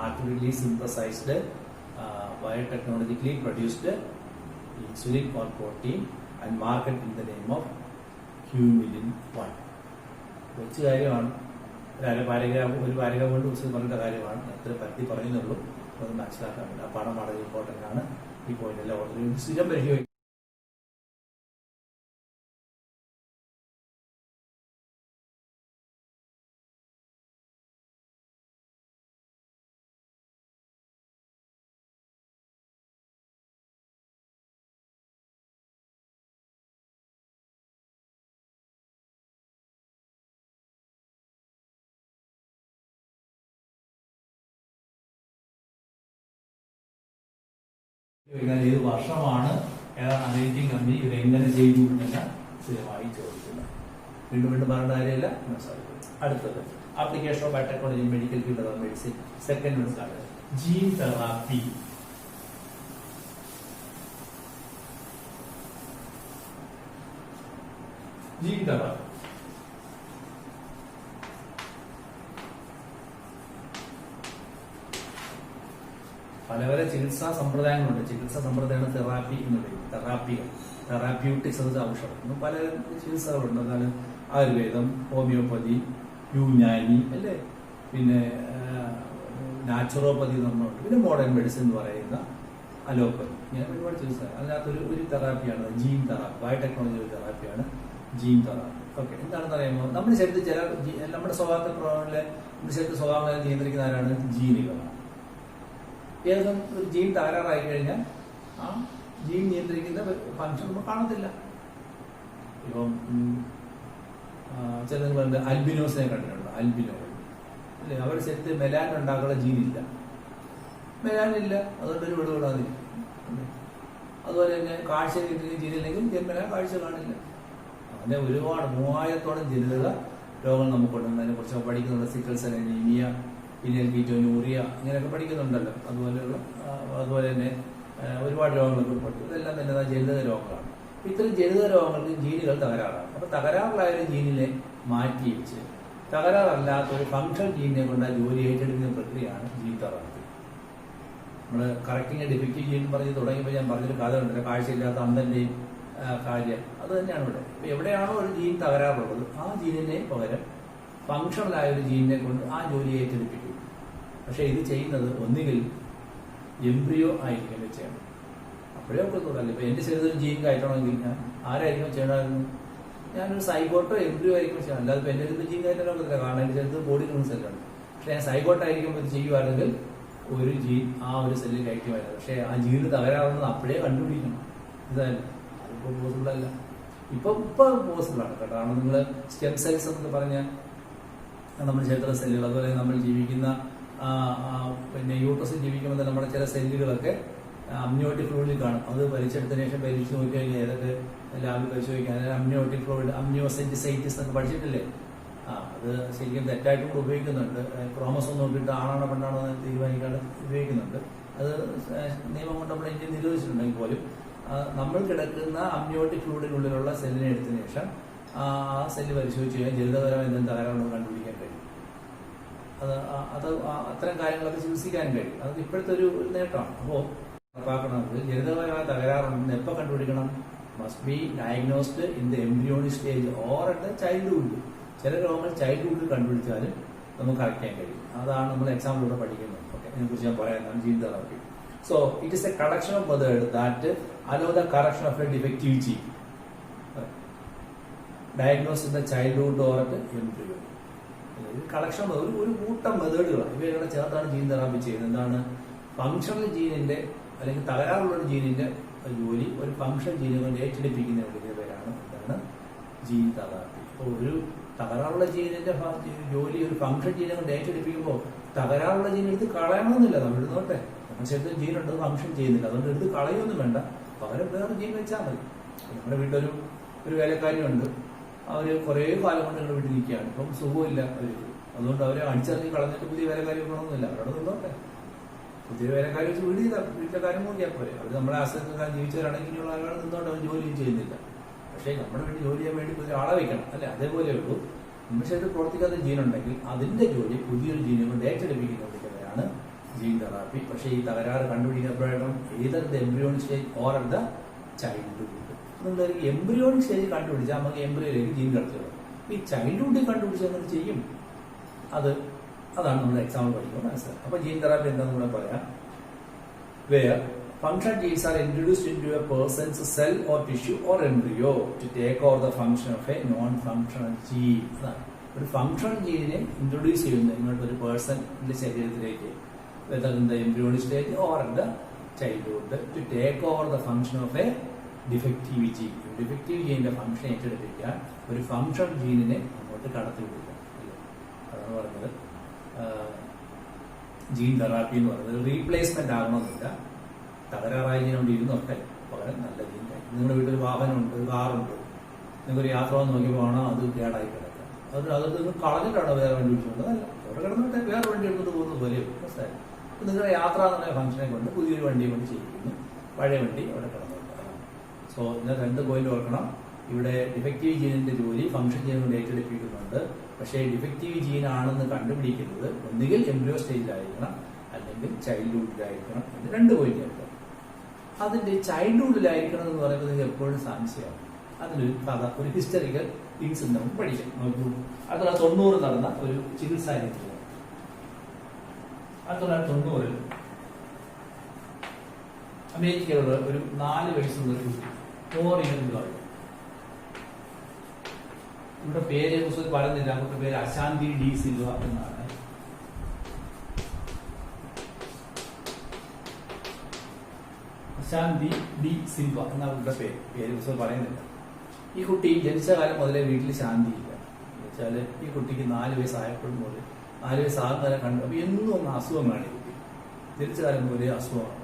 artificially synthesized biotechnologically produced insulin or protein and marketed in the name of Humulin 1. കുറച്ച് കാര്യമാണ്, ഒരു paragraph കൊണ്ട് പറഞ്ഞ കാര്യമാണ്. എത്ര പറ്റി പറയുന്നുള്ളൂ. അത് മനസ്സിലാക്കാൻ പറ്റും. ആ പാഠം വളരെ ഇമ്പോർട്ടൻ്റ് ആണ്. ഈ പോയിന്റ് എല്ലാം ഓർഡർ സ്ഥിരം പരിശോധിക്കും. ഏത് വർഷമാണ് അനലിറ്റിക് കമ്പനി ഇവരെങ്ങനെ ചെയ്തു എന്ന സ്ഥിരമായി ചോദിക്കുന്നത്. വീണ്ടും വീണ്ടും പറയേണ്ട കാര്യമില്ല, മനസ്സിലാക്കും. അടുത്തത് application of biotechnology in medical field of medicine. Second മനസ്സിലാക്കുക ജീൻ തെറാപ്പി. ജീൻ തെറാപ്പി പല പല ചികിത്സാ സമ്പ്രദായങ്ങളുണ്ട്. ചികിത്സാ സമ്പ്രദായമാണ് തെറാപ്പി എന്ന് പറയുന്നത്. തെറാപ്പികൾ, തെറാപ്യൂട്ടിക്സ് എന്നത് ഔഷധം. പല ചികിത്സകളുണ്ട്. അതാണ് ആയുർവേദം, ഹോമിയോപ്പതി, യൂനാനി അല്ലേ, പിന്നെ നാച്ചുറോപ്പതി എന്നുണ്ട്, പിന്നെ മോഡേൺ മെഡിസിൻ എന്ന് പറയുന്ന അലോപ്പതി. ഇങ്ങനെ ഒരുപാട് ചികിത്സ. അതിനകത്തൊരു തെറാപ്പിയാണ് ജീൻ തെറാപ്പി. ബയോടെക്നോളജി ഒരു തെറാപ്പിയാണ് ജീൻ തെറാപ്പി. ഓക്കെ, എന്താണെന്ന് പറയുമ്പോൾ നമ്മുടെ ശരീരത്തിൽ നമ്മുടെ സ്വഭാവത്തിലെ നമ്മുടെ ശരീരത്തിൽ സ്വഭാവങ്ങളെ നിയന്ത്രിക്കുന്ന ആരാണ്? ജീനുകളാണ്. ഏതെങ്കിലും ഒരു ജീൻ തകരാറായി കഴിഞ്ഞാൽ ആ ജീൻ നിയന്ത്രിക്കുന്ന ഫംഗ്ഷൻ നമ്മൾ കാണത്തില്ല. ഇപ്പം ചില നിങ്ങളുണ്ട് അൽബിനോസിനെ കണ്ടിട്ടുണ്ട്. അൽബിനോകൾ അല്ലെ, അവരുടെ ശരീരത്തിൽ മെലാനിൻ ഉണ്ടാക്കാനുള്ള ജീനില്ല. മെലാനില്ല, അതുകൊണ്ട് ഒരു വിടുവിടാതില്ല. അതുപോലെ തന്നെ കാഴ്ച നിയന്ത്രിക്കുന്ന ജീനില്ലെങ്കിൽ ജന്മന കാഴ്ച കാണില്ല. അങ്ങനെ ഒരുപാട് 3000-ഓളം ജനിതക രോഗങ്ങൾ നമുക്കുണ്ട്. അതിനെ കുറിച്ച് പഠിക്കുന്നുണ്ട്. സിക്കിൾ സെൽ അനീമിയ, പിന്നീൽ കീറ്റോനൂറിയ, ഇങ്ങനെയൊക്കെ പഠിക്കുന്നുണ്ടല്ലോ. അതുപോലെ തന്നെ ഒരുപാട് രോഗങ്ങളൊക്കെ പഠിക്കും. ഇതെല്ലാം തന്നെ ജനിതക രോഗങ്ങളാണ്. ഇത്തരം ജനിതക രോഗങ്ങൾക്ക് ജീനുകൾ തകരാറാണ്. അപ്പൊ തകരാറിലായ ഒരു ജീനിനെ മാറ്റി വെച്ച് തകരാറല്ലാത്ത ഒരു ഫങ്ഷൻ ജീനിനെ കൊണ്ട് ആ ജോലി ഏറ്റെടുക്കുന്ന പ്രക്രിയയാണ് ജീൻ തെറാപ്പി. നമ്മള് കറക്റ്റിംഗ് ഡിഫക്റ്റീവ് ജീൻ പറഞ്ഞ് തുടങ്ങിയപ്പോൾ ഞാൻ പറഞ്ഞൊരു കഥ ഉണ്ടല്ലോ, കാഴ്ചയില്ലാത്ത അന്ധന്റെയും കാര്യം. അത് തന്നെയാണ് ഇവിടെ. ഇപ്പൊ എവിടെയാണോ ഒരു ജീൻ തകരാറുള്ളത് ആ ജീനിനെ പകരം ഫങ്ഷണലായ ഒരു ജീനിനെ കൊണ്ട് ആ ജോലി ഏറ്റെടുപ്പിക്കും. പക്ഷെ ഇത് ചെയ്യുന്നത് ഒന്നുകിൽ എംബ്രിയോ ആയിരിക്കും ചെയ്യണം. അപ്പോഴേ ഒക്കെ തോന്നല്ല. ഇപ്പൊ എന്റെ ശരീരത്തിൽ ജീൻ കയറ്റണമെങ്കിൽ ഞാൻ ആരായിരിക്കും ചെയ്യണമെന്ന്? ഞാനൊരു സൈഗോട്ടോ എംബ്രിയോ ആയിരിക്കും ചെയ്യണം. അല്ലാതെ ഇപ്പൊ എന്റെ അടുത്ത് ജീൻ കയറ്റാൻ പറ്റില്ല. കാരണം എന്റെ ശരീരത്തിൽ ബോഡി സെല്ലാണ്. പക്ഷെ ഞാൻ സൈഗോട്ടായിരിക്കുമ്പോൾ ഇത് ചെയ്യുവാണെങ്കിൽ ഒരു ജീൻ ആ ഒരു സെല്ലിൽ കയറ്റുമായിരുന്നു. പക്ഷെ ആ ജീന് തകരാറുന്നത് അപ്പോഴേ കണ്ടുപിടിക്കണം. ഇതല്ല, അതിപ്പോ പോസിബിൾ അല്ല. ഇപ്പൊ പോസിബിൾ ആണ് കേട്ടോ. കാരണം നിങ്ങൾ സ്റ്റെം സെൽസ് എന്നൊക്കെ പറഞ്ഞാൽ നമ്മുടെ ശരീരത്തിലെ സെല്ലുകൾ, അതുപോലെ നമ്മൾ ജീവിക്കുന്ന പിന്നെ യൂട്രസിൽ ജീവിക്കുമ്പോൾ നമ്മുടെ ചില സെല്ലുകളൊക്കെ അമ്നിയോട്ടിക് ഫ്ലൂയിഡിൽ കാണും. അത് വലിച്ചെടുത്തതിന് ശേഷം വലിച്ചു നോക്കി കഴിഞ്ഞാൽ ഏതൊക്കെ ലാബിൽ പരിശോധിക്കാൻ അമ്നിയോട്ടിക് ഫ്ലൂയിഡ്, അമ്നിയോസെന്റിസൈറ്റിസ് എന്ന് പഠിച്ചിട്ടില്ലേ? അത് ശരിക്കും തെറ്റായിട്ടും കൂടെ ഉപയോഗിക്കുന്നുണ്ട്. ക്രോമസോം നോക്കിയിട്ട് ആണാണോ പെണ്ണാണോ എന്ന് തീരുമാനിക്കാണ്ട് ഉപയോഗിക്കുന്നുണ്ട്. അത് നിയമം കൊണ്ട് നമ്മൾ ഇന്ത്യ നിരോധിച്ചിട്ടുണ്ടെങ്കിൽ പോലും നമ്മൾ കിടക്കുന്ന അമ്നിയോട്ടിക് ഫ്ലൂയിഡിനുള്ളിലുള്ള സെല്ലിനെ എടുത്തതിന് ശേഷം ആ സെല്ല് പരിശോധിച്ച് കഴിഞ്ഞാൽ ജനിതകപരമായി എന്തെങ്കിലും തകരാറുണ്ടെന്ന് കണ്ടുപിടിക്കാൻ കഴിയും. അത് അത്തരം കാര്യങ്ങളൊക്കെ ചികിത്സിക്കാൻ കഴിയും. അത് ഇപ്പോഴത്തെ ഒരു നേട്ടമാണ്. അപ്പോൾ ഉറപ്പാക്കണമെങ്കിൽ ജനിതകപരമായ തകരാറുണ്ടെന്ന് എപ്പോൾ കണ്ടുപിടിക്കണം? Must be diagnosed in the embryonic stage or at the childhood. ചില രോഗങ്ങൾ ചൈൽഡ്ഹുഡിൽ കണ്ടുപിടിച്ചാലും നമുക്ക് അറയ്ക്കാൻ കഴിയും. അതാണ് നമ്മൾ എക്സാമ്പിളിലൂടെ പഠിക്കുന്നത്. ഓക്കെ, ഇതിനെക്കുറിച്ച് ഞാൻ പറയാം. Gene therapy. So it is a collection of method that allow the correction of a defective gene diagnose in the childhood or at embryo. Collection ഒരു കൂട്ടം മെത്തേഡുകളാണ്. ഇവയെല്ലാം ചേർത്താണ് ജീൻ തെറാപ്പി ചെയ്യുന്നത്. എന്താണ്? ഫങ്ഷണൽ ജീനിന്റെ അല്ലെങ്കിൽ തകരാറുള്ള ഒരു ജീനിന്റെ ജോലി ഒരു ഫങ്ഷൻ ജീനെ കൊണ്ട് ഏറ്റെടുപ്പിക്കുന്നതിന്റെ പേരാണ് എന്താണ്? Gene therapy. അപ്പോൾ ഒരു തകരാറുള്ള ജീനിന്റെ ജോലി ഒരു ഫങ്ഷൻ ജീനെ കൊണ്ട് ഏറ്റെടുപ്പിക്കുമ്പോൾ തകരാറുള്ള ജീൻ എടുത്ത് കളയണമെന്നില്ല. നമ്മൾ എടുത്തോട്ടെ, നമ്മുടെ ശരീരത്തിൽ ജീനുണ്ട്, ഫങ്ഷൻ ചെയ്യുന്നില്ല, അതുകൊണ്ട് എടുത്ത് കളയൊന്നും വേണ്ട. പകരം വേറെ ജീൻ വെച്ചാൽ മതി. നമ്മുടെ വീട്ടിലൊരു വേലക്കാരിയുണ്ട്. അവര് കുറെ കാലം കൊണ്ട് നിങ്ങളുടെ വീട്ടിൽ നിൽക്കുകയാണ്. ഇപ്പം സുഖമില്ല അവർക്ക്. അതുകൊണ്ട് അവരെ അടിച്ചിറങ്ങി കളഞ്ഞിട്ട് പുതിയ വേലക്കാരി വേണമെന്നില്ല. അവരോട് നിന്നോട്ടെ. പുതിയ വേലക്കാരി വെച്ച് വീട്ടിലെ കാര്യം നോക്കിയാൽ പോരെ. അവർ നമ്മളെ ആശ്രയിക്കാൻ ജീവിച്ചവരാണെങ്കിൽ ഇനിയുള്ള ആളുകൾ നിന്നോട്ട് അവർ ജോലിയും ചെയ്യുന്നില്ല. പക്ഷേ നമ്മുടെ വീട്ടിൽ ജോലി ചെയ്യാൻ വേണ്ടി പുതിയ ആളെ വയ്ക്കണം അല്ലെ? അതേപോലെ ഉള്ളൂ. നമ്മുടെ ശരീരത്തിൽ പ്രവർത്തിക്കാത്ത ജീനുണ്ടെങ്കിൽ അതിന്റെ ജോലി പുതിയൊരു ജീനെ കൊണ്ട് ഏറ്റെടുപ്പിക്കുന്നതാണ് ജീൻ തെറാപ്പി. പക്ഷേ ഈ തകരാറ് കണ്ടുപിടിക്കപ്പെടണം either the embryonic stage or at the childhood. നിങ്ങൾ എംബ്രിയോണിക് സ്റ്റേജ് കണ്ടുപിടിച്ചാൽ നമുക്ക് എംബ്രിയോയിലേക്ക് ജീൻ കടത്തുള്ളൂ. ഈ ചൈൽഡ്ഹുഡിൽ കണ്ടുപിടിച്ചാൽ നമ്മൾ ചെയ്യും. അതാണ് നമ്മുടെ എക്സാമ്പിൾ പഠിക്കുമ്പോൾ മനസ്സിലാക്കാം. അപ്പൊ ജീൻ തെറാപ്പി എന്താണെന്ന് കൂടെ പറയാം. where function genes are introduced into a person's cell or tissue or embryo to take over the function of a non-functional gene. ഒരു ഫങ്ഷണൽ ജീനിനെ ഇൻട്രൊഡ്യൂസ് ചെയ്യുന്ന ഇങ്ങോട്ട് ഒരു പേഴ്സന്റെ ശരീരത്തിലേക്ക്, whether in the embryonic stage or in the childhood, to take over the function of a defective gene. Defective ജീനിന്റെ function ഏറ്റെടുപ്പിക്കാൻ ഒരു ഫങ്ഷണൽ ജീനിനെ അങ്ങോട്ട് കടത്തിവിടില്ല. അതാണ് പറഞ്ഞത് ജീൻ തെറാപ്പി എന്ന് പറയുന്നത്. റീപ്ലേസ്മെന്റ് ആകണമെന്നില്ല. തകരാറായ ജീനുകൊണ്ട് ഇരുന്നൊക്കെ പകരം നല്ല ജീൻ കഴിക്കും. നിങ്ങളുടെ വീട്ടിൽ വാഹനമുണ്ട്, ഒരു കാറുണ്ട്, നിങ്ങൾക്കൊരു യാത്ര വന്ന് നോക്കിയപ്പോൾ ആണോ അത് കേടായി കിടക്കുക, അത് നിങ്ങൾ കളഞ്ഞിട്ടാണോ വേറെ വണ്ടി വിളിച്ചുകൊണ്ട്? അല്ല, അവിടെ കിടന്നിട്ട് വേറെ വണ്ടി എടുത്തിട്ട് പോകുന്നത് പോലെ മനസ്സിലായി. നിങ്ങളുടെ യാത്ര എന്നുള്ള ഫംഗ്ഷനെ കൊണ്ട് പുതിയൊരു വണ്ടിയെ കൊണ്ട് ചെയ്യിക്കുന്നു, പഴയ വണ്ടി അവിടെ കിടന്നുണ്ട്. സോ ഇതിനെ 2 പോയിന്റ് ഓർക്കണം. ഇവിടെ ഡിഫക്റ്റീവ് ജീനിന്റെ ജോലി ഫംഗ്ഷൻ ജീൻ കൊണ്ട് ഏറ്റെടുപ്പിക്കുന്നുണ്ട്. പക്ഷേ ഡിഫക്റ്റീവ് ജീൻ ആണെന്ന് കണ്ടുപിടിക്കുന്നത് ഒന്നുകിൽ എംബ്രിയോ സ്റ്റേജിലായിരിക്കണം അല്ലെങ്കിൽ ചൈൽഡ്ഹുഡിലായിരിക്കണം എന്ന് 2 പോയിന്റ് ഉണ്ട്. അതിന്റെ ചൈൽഡ്ഹുഡിലായിരിക്കണം എന്ന് പറയുമ്പോൾ നിങ്ങൾക്ക് എപ്പോഴും സംശയമാണ്. അതിനൊരു കഥ, ഒരു ഹിസ്റ്ററിക്കൽ ഇൻസിഡന്റ് നമുക്ക് പഠിക്കാം. നോക്കൂ, 1990 നടന്ന ഒരു ചികിത്സാ രീതി. 1990 അമേരിക്കയിലുള്ള ഒരു 4 വയസ്സുള്ള ഒരു കുട്ടി, 4 ഇയർ ഗേൾ. ഇവിടെ പേര് പുസ്തകത്തിൽ പറയുന്നില്ല. അവരുടെ പേര് അശാന്തി ഡി സിൽവ എന്നാണ്. അശാന്തി ഡി സിൽവ എന്നാണ് അവരുടെ പേര് പുസ്തകം പറയുന്നില്ല. ഈ കുട്ടി ജനിച്ച കാലം മുതലേ വീട്ടിൽ ശാന്തിയില്ല. എന്നുവെച്ചാൽ ഈ കുട്ടിക്ക് 4 വയസ്സായപ്പോഴും മുതൽ 4 വയസ്സാകുന്ന കാലം കണ്ടു. അപ്പൊ എന്നും ഒന്ന് അസുഖമാണ്. ഈ കുട്ടി ജനിച്ച കാലം മുതലേ അസുഖമാണ്.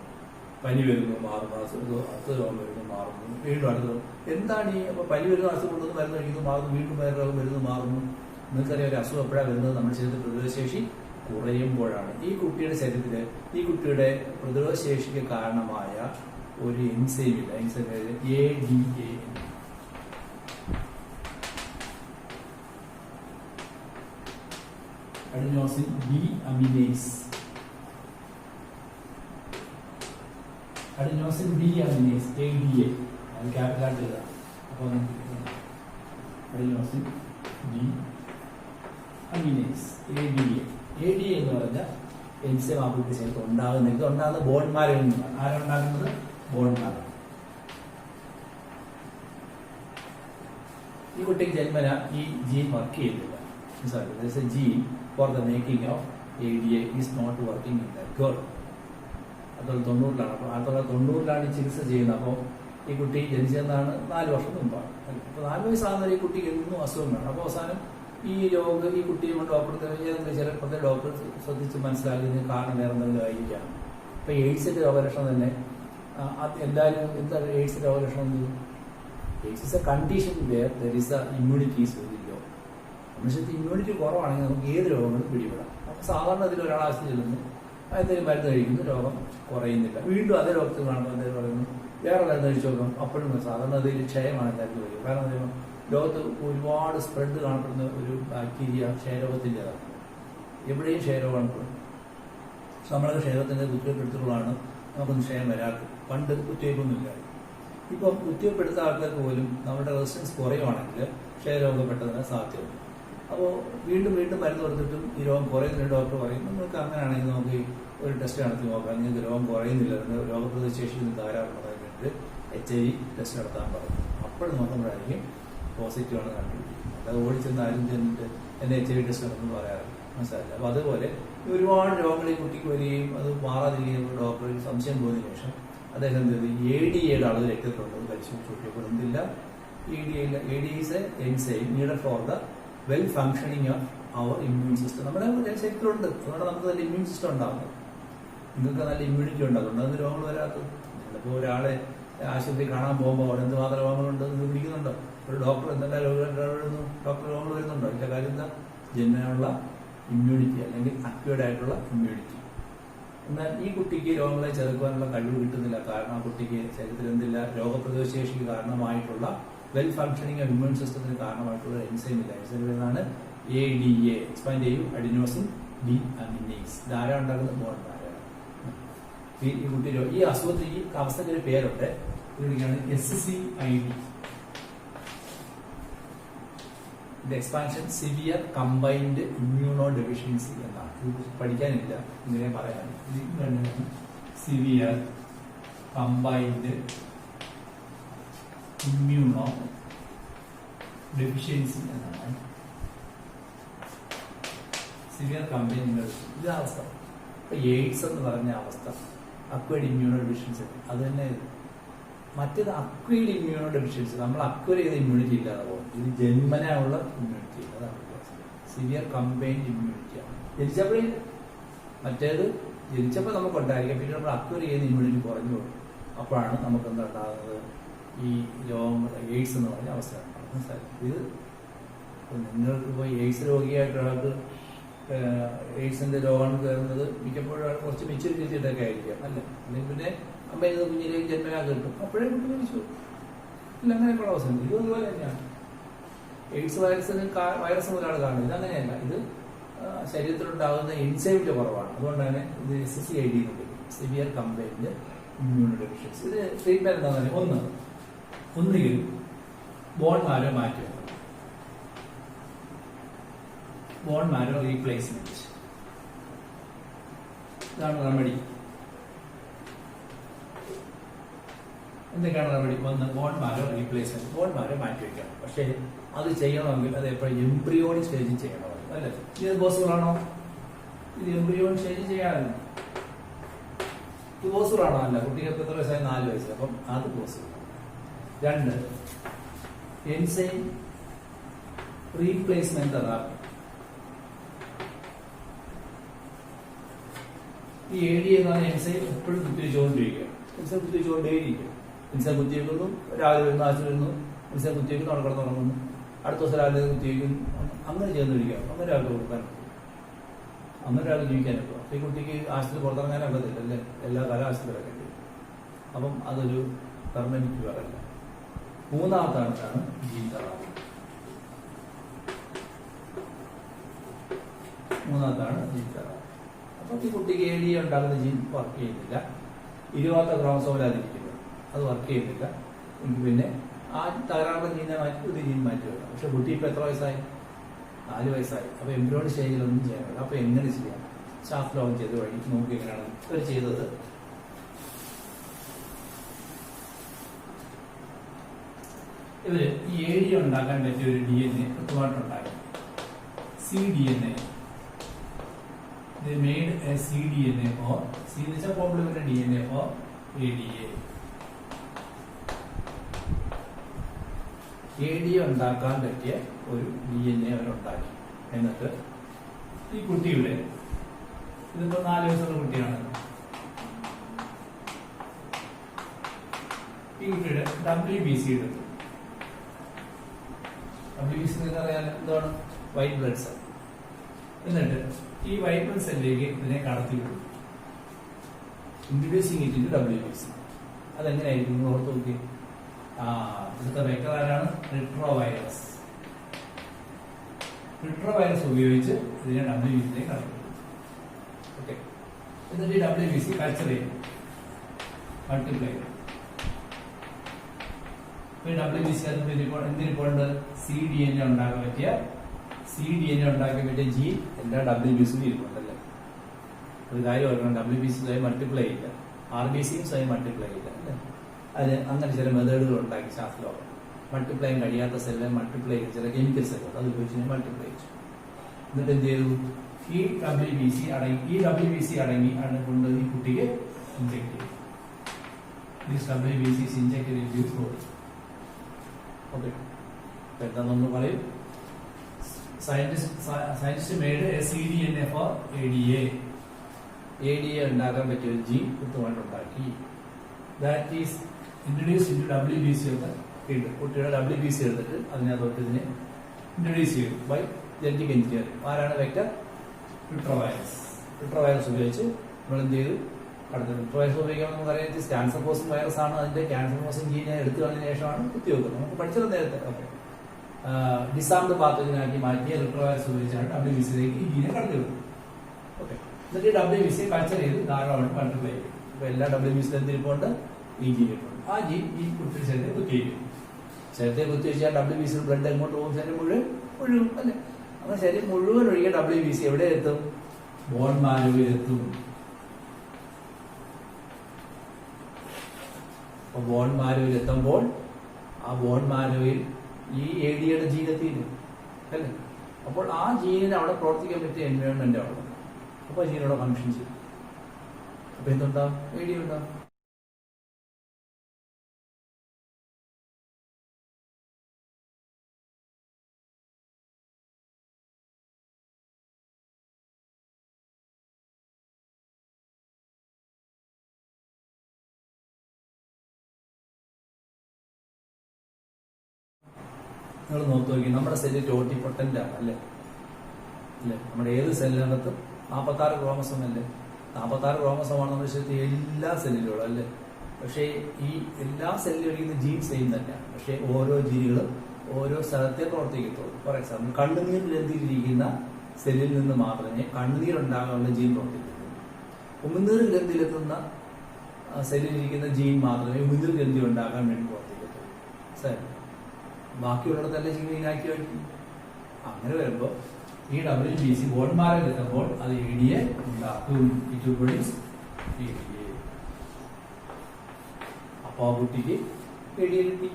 പനി വരുന്നു, മാറുന്നു, അടുത്ത രോഗം വരുന്നു, മാറുന്നു, വീണ്ടും അടുത്ത രോഗം. എന്താണ് ഈ അപ്പൊ പനി വരുന്ന അസുഖം കൊണ്ടൊന്ന് മരുന്ന് കഴിക്കുന്നു, മാറുന്നു, വീണ്ടും വേറെ രോഗം വരുന്നു, മാറുന്നു. നിങ്ങൾക്കറിയാം ഒരു അസുഖം എപ്പോഴാണ് വരുന്നത്? നമ്മുടെ ശരീരത്തിൽ പ്രതിരോധശേഷി കുറയുമ്പോഴാണ്. ഈ കുട്ടിയുടെ ശരീരത്തില് ഈ കുട്ടിയുടെ പ്രതിരോധശേഷിക്ക് കാരണമായ ഒരു എൻസൈം ഇല്ല. Enzyme ADA. Adenosine D aminase. Adenosine D aminase, ADA. അത് ക്യാപിറ്റലായിട്ട് എഴുതാം. അപ്പോൾ അഡിനോസിൻ ഡി അമിനേസ്, ADA എന്ന് പറഞ്ഞ എൻസൈം ആ കുട്ടി ശരീരത്തിൽ ഉണ്ടാകുന്നത്. ഇത് ഉണ്ടാകുന്നത് ബോൺമാരിൽ നിന്നാണ്. ആരുണ്ടാകുന്നത്? ബോൺമാർ. ഈ കുട്ടിക്ക് ജന്മന ഈ ജീൻ വർക്ക് ചെയ്യുന്നില്ല. Gene for the making of ADA is not working in the girl. 1990 അപ്പോൾ 1990 ഈ ചികിത്സ ചെയ്യുന്നത്. അപ്പോൾ ഈ കുട്ടി ജനിച്ചതെന്നാണ് 4 വർഷം മുമ്പാണ്. അപ്പോൾ 4 വയസ്സാകുന്ന ഈ കുട്ടിക്ക് എന്നും അസുഖമാണ്. അപ്പോൾ അവസാനം ഈ കുട്ടിയെ കൊണ്ട് ഡോക്ടർ ചിലപ്പോഴത്തെ ഡോക്ടർ ശ്രദ്ധിച്ച് മനസ്സിലാക്കുന്നതിന് കാരണം വേറെ എന്തെങ്കിലും ആയിരിക്കാം. ഇപ്പൊ എയ്ഡ്സിന്റെ രോഗലക്ഷണം തന്നെ എല്ലാവരും എന്താണ് എയ്ഡ്സിന്റെ രോഗലക്ഷണം? AIDS is a condition where there is a immunity is very low. മനുഷ്യർക്ക് ഇമ്മ്യൂണിറ്റി കുറവാണെങ്കിൽ നമുക്ക് ഏത് രോഗങ്ങളും പിടിപെടാം. അപ്പൊ സാധാരണ അതിൽ ഒരാൾ ആശുപത്രി ചെല്ലുന്നു, എന്തെങ്കിലും മരുന്ന് കഴിക്കുന്നു, രോഗം കുറയുന്നില്ല. വീണ്ടും അതേ ഡോക്ടർ കാണുമ്പോൾ എന്തെങ്കിലും പറയുന്നു, വേറെ മരുന്ന് കഴിച്ചു നോക്കാം, അപ്പോഴും സാധാരണ അതിൽ ക്ഷയമാണ് എല്ലാവർക്കും വരും. കാരണം ലോകത്ത് ഒരുപാട് സ്പ്രെഡ് കാണപ്പെടുന്ന ഒരു ബാക്ടീരിയ ക്ഷയരോഗത്തിൻ്റെതാണ്. എവിടെയും ക്ഷയരോഗം കാണപ്പെടും. നമ്മളൊക്കെ ക്ഷയരോഗത്തിൻ്റെ കുത്തിവയ്പ്പ് എടുത്തുള്ളതാണ് നമുക്കൊന്നും ക്ഷയം വരാത്തത്. പണ്ട് കുത്തിവയ്പ്പൊന്നുമില്ല. ഇപ്പം കുത്തിവയ്പ്പെടുത്ത ആൾക്കാർക്ക് പോലും നമ്മുടെ റെസിസ്റ്റൻസ് കുറയുവാണെങ്കിൽ ക്ഷയരോഗപ്പെട്ടതിന് സാധ്യതയുണ്ട്. അപ്പോൾ വീണ്ടും മരുന്ന് കൊടുത്തിട്ടും ഈ രോഗം കുറയുന്നില്ല. ഡോക്ടർ പറയും നിങ്ങൾക്ക് അങ്ങനെയാണെങ്കിൽ നമുക്ക് ഒരു ടെസ്റ്റ് നടത്തി നോക്കാം, നിങ്ങൾക്ക് രോഗം കുറയുന്നില്ല, രോഗപ്രതിരോധ ശേഷിയിൽ തകരാറുള്ളതായിട്ട് HIV ടെസ്റ്റ് നടത്താൻ പറയും. അപ്പോഴും നോക്കുമ്പോഴായിരിക്കും പോസിറ്റീവ് ആണ് കണ്ടുപിടിക്കുന്നത്. അല്ലാതെ ഓടിച്ചെന്ന് ആരും ചെന്നിട്ട് എന്നെ HIV ടെസ്റ്റ് നടത്തുമെന്ന് പറയാറില്ല. മനസ്സിലായില്ല. അപ്പൊ അതുപോലെ ഒരുപാട് രോഗങ്ങൾ ഈ കുട്ടിക്ക് വരികയും അത് മാറാതിരിക്കുകയും ഡോക്ടറിൽ സംശയം തോന്നിയ ശേഷം അദ്ദേഹം എന്ത് ചെയ്തു? ADAയുടെ അളവ് രക്തത്തിലുള്ളത് പരിശോധിച്ച് നോക്കിയപ്പോൾ എന്തില്ല? ADA is a enzyme needed for the well functioning of our immune system. നമ്മുടെ ശരീരത്തിലുണ്ട്. അതുകൊണ്ട് നമുക്ക് നല്ല ഇമ്മ്യൂൺ സിസ്റ്റം ഉണ്ടാകുന്നത്. നിങ്ങൾക്ക് നല്ല ഇമ്മ്യൂണിറ്റി ഉണ്ടാകുന്നുണ്ട്. അതിന് രോഗങ്ങൾ വരാത്തത്. ചിലപ്പോൾ ഒരാളെ ആശുപത്രി കാണാൻ പോകുമ്പോൾ അവിടെ എന്തുമാത്രം രോഗങ്ങളുണ്ട് എന്ന് പിടിക്കുന്നുണ്ടോ? ഒരു ഡോക്ടർ എന്തെല്ലാം ഡോക്ടർ രോഗങ്ങൾ വരുന്നുണ്ടോ? ഇതിന്റെ കാര്യം എന്താ? ജന്മനുള്ള ഇമ്മ്യൂണിറ്റി അല്ലെങ്കിൽ അക്വേർഡ് ആയിട്ടുള്ള ഇമ്മ്യൂണിറ്റി. എന്നാൽ ഈ കുട്ടിക്ക് രോഗങ്ങളെ ചെറുക്കാനുള്ള കഴിവ് കിട്ടുന്നില്ല. കാരണം ആ കുട്ടിക്ക് ശരീരത്തിൽ എന്തില്ല? രോഗപ്രതിരോധ ശേഷിക്ക് കാരണമായിട്ടുള്ള വെൽ ഫങ്ഷനിങ് ഓഫ് ഇമ്മ്യൂൺ സിസ്റ്റത്തിന് കാരണമായിട്ടുള്ള എൻസൈം ഇല്ല. എൻസൈം എന്നാണ് ADA. എക്സ്പാൻഡ് ചെയ്യും അഡിനോസിൻ ഡി അമിനേസ്. ധാരാളം ഉണ്ടാകുന്നത് ബോൺമാരാണ്. ഈ കുട്ടി ഈ അസുഖത്തിന് ഈ അവസ്ഥയ്ക്ക് ഒരു പേരുണ്ട്. ഇതിനാണ് SCID. ഇത് expansion severe combined immuno deficiency എന്നാണ്. ഇത് പഠിക്കാനില്ല, ഇങ്ങനെ പറയാൻ. സിവിയർ കമ്പൈൻഡ് ഇമ്മ്യൂണോ ഡെഫിഷ്യൻസി എന്നാണ്. സിവിയർ കമ്പൈൻഡ് ഇത് അവസ്ഥ. ഇപ്പൊ എയ്ഡ്സ് എന്ന് പറഞ്ഞ അവസ്ഥ അക്വയർഡ് ഇമ്മ്യൂണോ ഡെഫിഷ്യൻസി അത് തന്നെ. മറ്റേത് അക്വയർഡ് ഇമ്മ്യൂണോ ഡെഫിഷ്യൻസി, നമ്മൾ അക്വയർ ചെയ്ത ഇമ്മ്യൂണിറ്റി ഇല്ലാതെ പോകും. ഇത് ജന്മനായുള്ള ഇമ്മ്യൂണിറ്റി, അതാണ് സിവിയർ കമ്പൈൻഡ് ഇമ്മ്യൂണിറ്റിയാണ്. ജനിച്ചപ്പോഴേ, മറ്റേത് ജനിച്ചപ്പോൾ നമുക്ക് ഉണ്ടായിരിക്കാം, പിന്നെ നമ്മൾ അക്വയർ ചെയ്യുന്ന ഇമ്മ്യൂണിറ്റി കുറഞ്ഞു പോകും. അപ്പോഴാണ് നമുക്ക് എന്തുണ്ടാകുന്നത്, ഈ രോഗങ്ങൾ എയ്ഡ്സ് എന്ന് പറഞ്ഞ അവസ്ഥ. മനസ്സിലായി? ഇത് നിങ്ങൾക്ക് ഇപ്പോൾ എയ്ഡ്സ് രോഗിയായിട്ട് ഒരാൾക്ക് എയ്ഡ്സിന്റെ രോഗം കയറുന്നത് മിക്കപ്പോഴും കുറച്ച് മെച്ചൂരിറ്റി എത്തിയിട്ടൊക്കെ ആയിരിക്കാം, അല്ലേ? അല്ലെങ്കിൽ പിന്നെ അമ്മ ഇത് കുഞ്ഞിലേക്ക് ജന്മനാ കിട്ടും, അപ്പോഴേ കുട്ടി മരിച്ചു. ഇല്ല, അങ്ങനെയൊക്കെയുള്ള അവസ്ഥ. ഇത് അതുപോലെ തന്നെയാണ്. എയ്ഡ്സ് വൈറസ് മുതലാണ് കാണുന്നത്. ഇതങ്ങനെയല്ല. ഇത് ശരീരത്തിലുണ്ടാകുന്ന എൻസൈമിന്റെ കുറവാണ്. അതുകൊണ്ടാണ് ഇത് SCID എന്ന് വിളിക്കുന്നത്, സിവിയർ കമ്പൈൻഡ് ഇമ്മ്യൂണോ ഡെഫിഷ്യൻസി. ഇത് ട്രീറ്റ്മെന്റ് എന്താണെന്ന് പറഞ്ഞാൽ ഒന്നുകിൽ ബോൺ മാരോ മാറ്റി വെക്കണം, ബോൺ മാരോ റീപ്ലേസ്മെന്റ്. ഇതാണ് റെമഡി. എന്തൊക്കെയാണ് റെമഡി? ഒന്ന്, bone marrow replacement, bone marrow മാറ്റി വെക്കണം. പക്ഷേ അത് ചെയ്യണമെങ്കിൽ അത് എപ്പോഴും എംബ്രിയോണിക് സ്റ്റേജിൽ ചെയ്യണം, അല്ലേ? ഇത് പോസിബിൾ ആണോ? ഇത് എംബ്രിയോണിക് സ്റ്റേജിൽ ചെയ്യാറുണ്ട്. ഇത് പോസിബിൾ ആണോ? അല്ല. കുട്ടിക്ക് എത്ര വയസ്സായി? 4 വയസ്സ്. അപ്പം അത് പോസിബിൾ. 2, enzyme replacement therapy. ഈ AD എന്നാണ് എൻസൈം എപ്പോഴും കുത്തിവെച്ചുകൊണ്ടിരിക്കുക. എൻസൈം കുത്തിവെച്ചുകൊണ്ടേയിരിക്കും. എൻസൈം കുത്തിവെക്കുന്നു, രാവിലെ വരുന്നു, ആശുപത്രി വരുന്നു, എൻസൈം കുത്തിവെക്കുന്നു, അവിടെ കിടന്നുറങ്ങുന്നു, അടുത്ത ദിവസം രാവിലെ കുത്തിവെക്കുന്നു. അങ്ങനെ ചെയ്യുന്നിരിക്കുക. അങ്ങനെ ഒരാൾക്ക് കൊടുക്കാൻ, അങ്ങനെ ഒരാൾക്ക് ജീവിക്കാൻ പറ്റും. അപ്പൊ ഈ കുട്ടിക്ക് ആശുപത്രി പുറത്തിറങ്ങാൻ ഒക്കത്തില്ല, അല്ലേ? എല്ലാ കാലം ആശുപത്രി കിടക്കേണ്ടി വരും. അപ്പം അതൊരു പെർമനന്റ് ക്യൂർ അല്ല. 3ാമത്താണ് ജീൻ തെറാപ്പി. 3ാമത്താണ് ജീൻ തെറാപ്പി. അപ്പൊ ഈ കുട്ടിക്ക് AD ഉണ്ടാകുന്ന ജീൻ വർക്ക് ചെയ്യുന്നില്ല, 20ാമത്തെ ക്രോമസോമിലാതിരിക്കുന്നത്, അത് വർക്ക് ചെയ്യുന്നില്ല. പിന്നെ ആ തകരാറുള്ള ജീനെ മാറ്റി ഒരു ജീൻ മാറ്റി വെക്കാം. പക്ഷെ കുട്ടി ഇപ്പൊ എത്ര വയസ്സായി? 4 വയസ്സായി. അപ്പൊ എംബ്രിയോണിക് സ്റ്റേജിലൊന്നും ചെയ്യാൻ പറ്റില്ല. അപ്പൊ എങ്ങനെ ചെയ്യാം? ശാസ്ത്രം ചെയ്ത് വഴി നോക്കി എങ്ങനെയാണ് ഇവർ ചെയ്തത്. ഇവര് ഈ AD ഉണ്ടാക്കാൻ പറ്റിയ ഒരു DNA കൃത്യമായിട്ടുണ്ടാക്കി. cDNA. They made a cDNA for C എന്ന് വെച്ചാൽ complementary DNA for ADA. ADA ഉണ്ടാക്കാൻ പറ്റിയ ഒരു DNA അവരുണ്ടാക്കി. എന്നിട്ട് ഈ കുട്ടിയുടെ, ഇതിപ്പോ 4 വയസ്സുള്ള കുട്ടിയാണ്, ഈ കുട്ടിയുടെ WBC എടുത്തു. WBC അറിയാൻ എന്താണ്? White blood cell. എന്നിട്ട് ഈ വൈറ്റ് ബ്ലഡ് സെല്ലിലേക്ക് ഇതിനെ കടത്തി വിടും. Introducing it in WBC. അതെങ്ങനെയായിരിക്കും നിങ്ങൾ ഓർത്ത് നോക്കി? ഇവിടുത്തെ വെക്ടർ ആരാണ്? റിട്രോവൈറസ്. റിട്രോവൈറസ് ഉപയോഗിച്ച് ഇതിനെ WBC കടത്തി വിടും. ഓക്കെ. എന്നിട്ട് ഈ WBC കൾച്ചർ ചെയ്യും, മൾട്ടിപ്ലൈ ചെയ്യും. WBC എന്തിനിപ്പോണ്ട്? cDNA ഉണ്ടാക്കാൻ പറ്റിയ ജീൻ എല്ലാ WBC ഇരിപ്പുണ്ടല്ലേ? ഒരു കാര്യം ഓർക്കണം, WBC സ്വയം മൾട്ടിപ്ലൈ ചെയ്യില്ല, RBCയും സ്വയം മൾട്ടിപ്ലൈ ചെയ്യില്ല, അല്ലേ? അത് അങ്ങനെ ചില മെത്തേഡുകൾ ഉണ്ടാക്കി ശാസ്ത്രം. മൾട്ടിപ്ലൈ കഴിയാത്ത സെല്ല് മൾട്ടിപ്ലൈ ചെയ്ത് ചില കെമിക്കൽ സെല്ലുകൾ അത് ഉപയോഗിച്ച് മൾട്ടിപ്ലൈ ചെയ്തു. എന്നിട്ട് എന്ത് ചെയ്തു? ഈ WBC അടങ്ങി കൊണ്ട് ഈ കുട്ടിക്ക് ഇഞ്ചെക്ട് ചെയ്തു. WBC is injected into his body. Okay. എന്താണെന്ന് പറയും? Scientist made A cDNA for ADA. ADA ഉണ്ടാക്കാൻ പറ്റിയ ഒരു ജീൻ കൃത്യമായിട്ട് ഉണ്ടാക്കി. That is introduce in WBC ഒക്കെ ഉണ്ട്. കുട്ടിയുടെ WBC എടുത്തിട്ട് അതിനകത്തോട്ട് ഇതിനെ ഇൻട്രൊഡ്യൂസ് ചെയ്തു ബൈ ജനറ്റിക് എഞ്ചിനീയറിംഗ്. ആരാണ് വെക്ടർ? റിട്രോവൈറസ്. റിട്രോവൈറസ് ഉപയോഗിച്ച് നമ്മൾ എന്ത് ചെയ്തു? അടുത്ത റിട്രോവൈറസ് ഉപയോഗിക്കാൻ നമുക്കറിയാം ക്യാൻസർ കോസിംഗ് വൈറസ് ആണ്. അതിന്റെ ക്യാൻസർ കോസിംഗ് ജീനെ എടുത്തു കളഞ്ഞതിന് ശേഷമാണ് കുത്തിവെക്കുന്നത്. നമുക്ക് പഠിച്ചത് നേരത്തെ. ഓക്കെ. ഡിസാംഡ് പാത്തോജനാക്കി മാറ്റിയ റിട്രോവൈറസ് ഉപയോഗിച്ചാണ് WBCയിലേക്ക് ഈ ജീനെ കടത്തി വിടുന്നത്. ഓക്കെ. എന്നിട്ട് WBC കൾച്ചർ ചെയ്ത് ധാരാളമായിട്ട് മൾട്ടിപ്ലൈ ചെയ്യും. ഇപ്പൊ എല്ലാ WBC എന്തിരിപ്പുണ്ട്? ഈ ജീൻ ഇരിപ്പുണ്ട്. ആ ജീൻ ഈ കുട്ടി ശരീരത്തെ കുത്തിവയ്ക്കും. ശരീരത്തെ കുത്തിവെച്ചാൽ WBC ബ്ലഡ് എങ്ങോട്ട് പോകും? ശരീരം മുഴുവൻ ഒഴുകും, അല്ലെ? അങ്ങനെ ശരീരം മുഴുവൻ ഒഴുകിയ WBC എവിടെ എത്തും? ബോൺ മാരോയിൽ എത്തും. അപ്പോൾ ബോൺ മാരോയിൽ എത്തുമ്പോൾ ആ ബോൺ മാരോയിൽ ഈ ADAയുടെ ജീൻ എത്തിയില്ല അല്ലേ? അപ്പോൾ ആ ജീനിന് അവിടെ പ്രവർത്തിക്കാൻ പറ്റിയ എൻവയോൺമെന്റ് അവിടെ, അപ്പോൾ ജീനോടെ ഫങ്ഷൻ ചെയ്യും. അപ്പൊ എന്തുണ്ടാവും? ADA ഉണ്ടാവും. നിങ്ങൾ നോക്കി നമ്മുടെ സെല്ല് ടോട്ടിപ്പൊട്ടന്റ് ആണ് അല്ലേ? നമ്മുടെ ഏത് സെല്ലിനകത്തും 46 ക്രോമസോം അല്ലേ? 46 ക്രോമസോമാണ് നമ്മുടെ ശരീരത്തിൽ എല്ലാ സെല്ലിലും അല്ലേ? പക്ഷേ ഈ എല്ലാ സെല്ലിലും ഇരിക്കുന്ന ജീൻ സെയിം തന്നെയാണ്. പക്ഷേ ഓരോ ജീനുകളും ഓരോ സ്ഥലത്തെ പ്രവർത്തിക്കത്തുള്ളൂ. ഫോർ എക്സാമ്പിൾ, കണ്ണുനീർ ഗ്രന്ഥിയിലിരിക്കുന്ന സെല്ലിൽ നിന്ന് മാത്രമേ കണ്ണുനീരുണ്ടാകാനുള്ള ജീൻ പ്രവർത്തിക്കത്തുള്ളൂ. ഉമിനീർ ഗ്രന്ഥിയിലെത്തുന്ന സെല്ലിലിരിക്കുന്ന ജീൻ മാത്രമേ ഉമിനീർ ഗ്രന്ഥി ഉണ്ടാകാൻ വേണ്ടി പ്രവർത്തിക്കത്തുള്ളൂ. ശരി, ബാക്കിയുള്ളിടത്തല്ലേ ജീൻ ഇനാക്കി വയ്ക്കും. അങ്ങനെ വരുമ്പോൾ ഈ WBC ബോൺ മാരോയിൽ എത്തുമ്പോൾ അത് ADA ഉണ്ടാക്കും. It produce ADA. അപ്പോൾ ആ കുട്ടിക്ക് ADA കിട്ടി.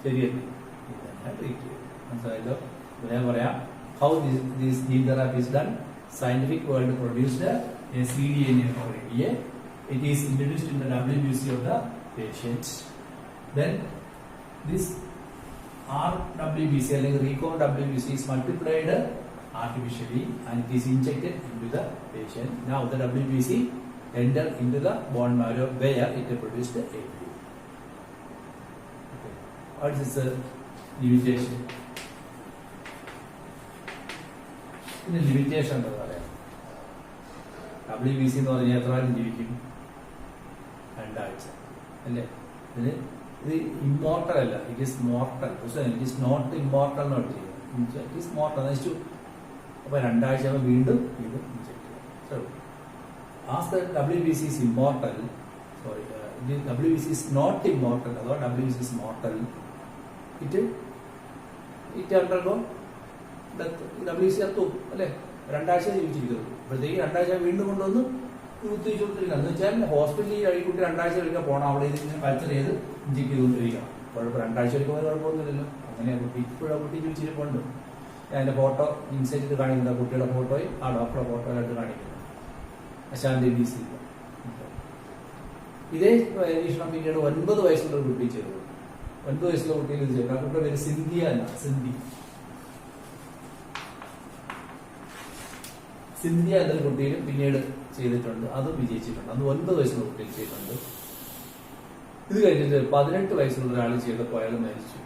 ശരിയല്ലേ? ഇതന്നെ ട്രീറ്റ് ചെയ്യും. മനസ്സിലായല്ലോ? ഞാൻ പറയാം how this gene therapy is done. Scientific world produced a cDNA for ADA. It is introduced in the WBC of the patient. Then this RWBC അല്ലെങ്കിൽ recon WBC is multiplied artificially and it is injected into the patient. Now the WBC enter into the bone marrow where it produced ADA. Okay. What is the limitation? ഇതിന് limitation എന്താ പറയാ? WBC എന്ന് പറഞ്ഞാൽ എത്ര കാലം ജീവിക്കും? 2 ആഴ്ച അല്ലേ? ഇത് ഇമ്മോർട്ടൽ അല്ല, it is mortal. It is not immortal not ചെയ്യുക, ഇറ്റ് ഈസ് മോർട്ടൽ നശിച്ചു. അപ്പൊ 2 ആഴ്ച വീണ്ടും ഇത് ഇൻജെക്ട് ചെയ്യാം. As the WBC is immortal, sorry, WBC is not immortal, അഥവാ WBC is mortal, it undergo death. WBC എത്തും അല്ലെ? 2 ആഴ്ച ജീവിച്ചിരിക്കുന്നു. അപ്പോഴത്തേക്ക് 2 ആഴ്ച വീണ്ടും കൊണ്ടുവന്ന് കുത്തിവെച്ചു കൊടുത്തിരിക്കുക. എന്ന് വെച്ചാൽ ഹോസ്പിറ്റലിൽ ഈ കുട്ടി 2 ആഴ്ച കഴിക്കാൻ പോകണം, അവിടെ ഇതിങ്ങനെ കൾച്ചർ ചെയ്ത് ഇഞ്ചെക്ട് ചെയ്തുകൊണ്ടിരിക്കണം. കുഴപ്പം 2 ആഴ്ച കഴിക്കുമ്പോൾ കുഴപ്പമൊന്നുമില്ലല്ലോ. അങ്ങനെ കുട്ടി ഇപ്പോഴും കുട്ടി ജീവിച്ചിരിപ്പുണ്ട്. ഞാൻ എൻ്റെ ഫോട്ടോ ഇൻസൈറ്റ് കാണിക്കുന്ന കുട്ടിയുടെ ഫോട്ടോയും ആ ഡോക്ടറുടെ ഫോട്ടോയായിട്ട് കാണിക്കുന്നു. അശാന്തി DC. ഇതേ പരീക്ഷണം പിന്നീട് 9 വയസ്സുള്ള ഒരു കുട്ടി ചെയ്തു. 9 വയസ്സുള്ള കുട്ടിയിൽ ഇത് ചെയ്തു. ആ കുട്ടിയുടെ പേര് സിന്ധിയ എന്നാണ്. സിന്ധിയ എന്നൊരു കുട്ടിയിലും പിന്നീട് ചെയ്തിട്ടുണ്ട്, അതും വിജയിച്ചിട്ടുണ്ട്. അത് 9 വയസ്സുള്ള കുട്ടിയിൽ ചെയ്തിട്ടുണ്ട്. ഇത് കഴിഞ്ഞിട്ട് 18 വയസ്സുള്ള ഒരാൾ ചെയ്തപ്പോൾ അയാൾ മരിച്ചു.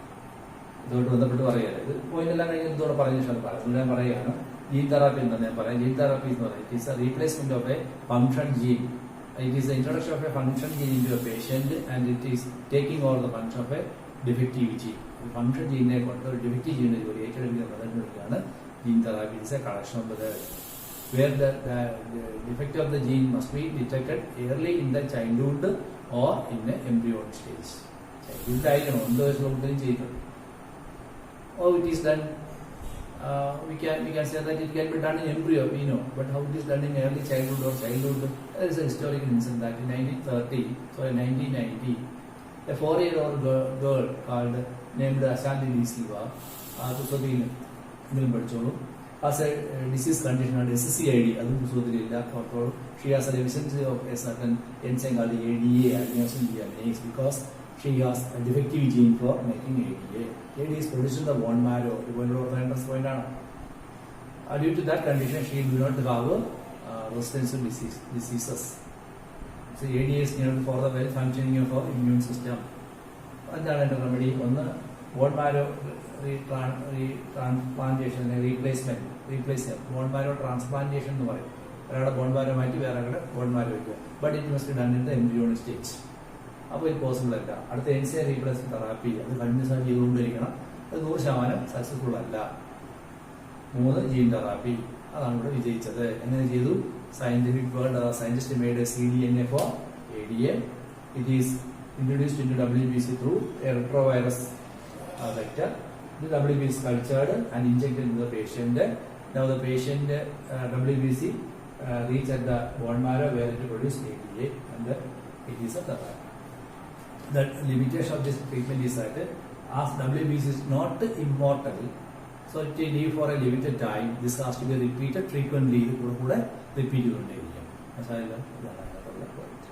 ഇതുകൊണ്ട് ബന്ധപ്പെട്ട് പറയുകയല്ല, ഇത് പോയിന്റ് എല്ലാം കഴിഞ്ഞ് ഇതോടെ പറഞ്ഞ ശേഷം പറയുന്നത് ഞാൻ പറയുകയാണ്. ജീൻ തെറാപ്പി എന്ന് ഞാൻ പറയാം. ജീൻ തെറാപ്പി എന്ന് പറയുന്നത് it is a replacement of a function gene. It is the introduction of a function gene into a patient and it is taking over the function of a defective gene. The function gene കൊണ്ട് ഒരു defective gene ഏറ്റെടുക്കുന്നതാണ് gene therapy. Is a collection of the where the defect of the gene must be detected early in the childhood or in the embryonic stage. Childhood ആയിരിക്കണം 9 വയസ്സുള്ള കുട്ടിയും ചെയ്തിട്ടുണ്ട്. How it is done? We can say that it can be done in embryo, we know, but how it is done in early childhood or childhood? There is a historical incident that in 1990, a 4-year-old girl named Ashanti D. Silva, has a disease condition called SCID. She has a deficiency of a certain enzyme called ADA, adenosine deaminase, because she has a defective gene for making ADA. ADA is produced in the bone marrow. Due to that condition, she do not have resistant diseases. So ADA is needed for the well functioning of our immune system. That's the remedy. One, bone marrow transplantation, replacement. Bone marrow transplantation. Bone marrow might be bone marrow, but it must be done in the embryonic stage. അപ്പോൾ ഇത് possible അല്ല. അടുത്ത NSAID replacement therapy അത് continuous ആയി ചെയ്തുകൊണ്ടിരിക്കണം. അത് 100% successful അല്ല. 3 gene therapy അതാണ് ഇവിടെ വിജയിച്ചത്. എങ്ങനെ ചെയ്തു? Scientific world scientist made A cDNA for ADA. It is introduced into WBC through a retrovirus vector. The WBC is cultured and injected into the patient. Now the patient WBC reach at the bone marrow where it produces ADA and it is a therapy. the limitation of this treatment is that as WBC is not immortal, so it will live for a limited time. This has to be repeated frequently. ഇത് കൂടെ repeat ചെയ്തുകൊണ്ടേയിരിക്കും. മനസ്സിലായല്ലോ? ഇതാണ് അതിനകത്തുള്ള point.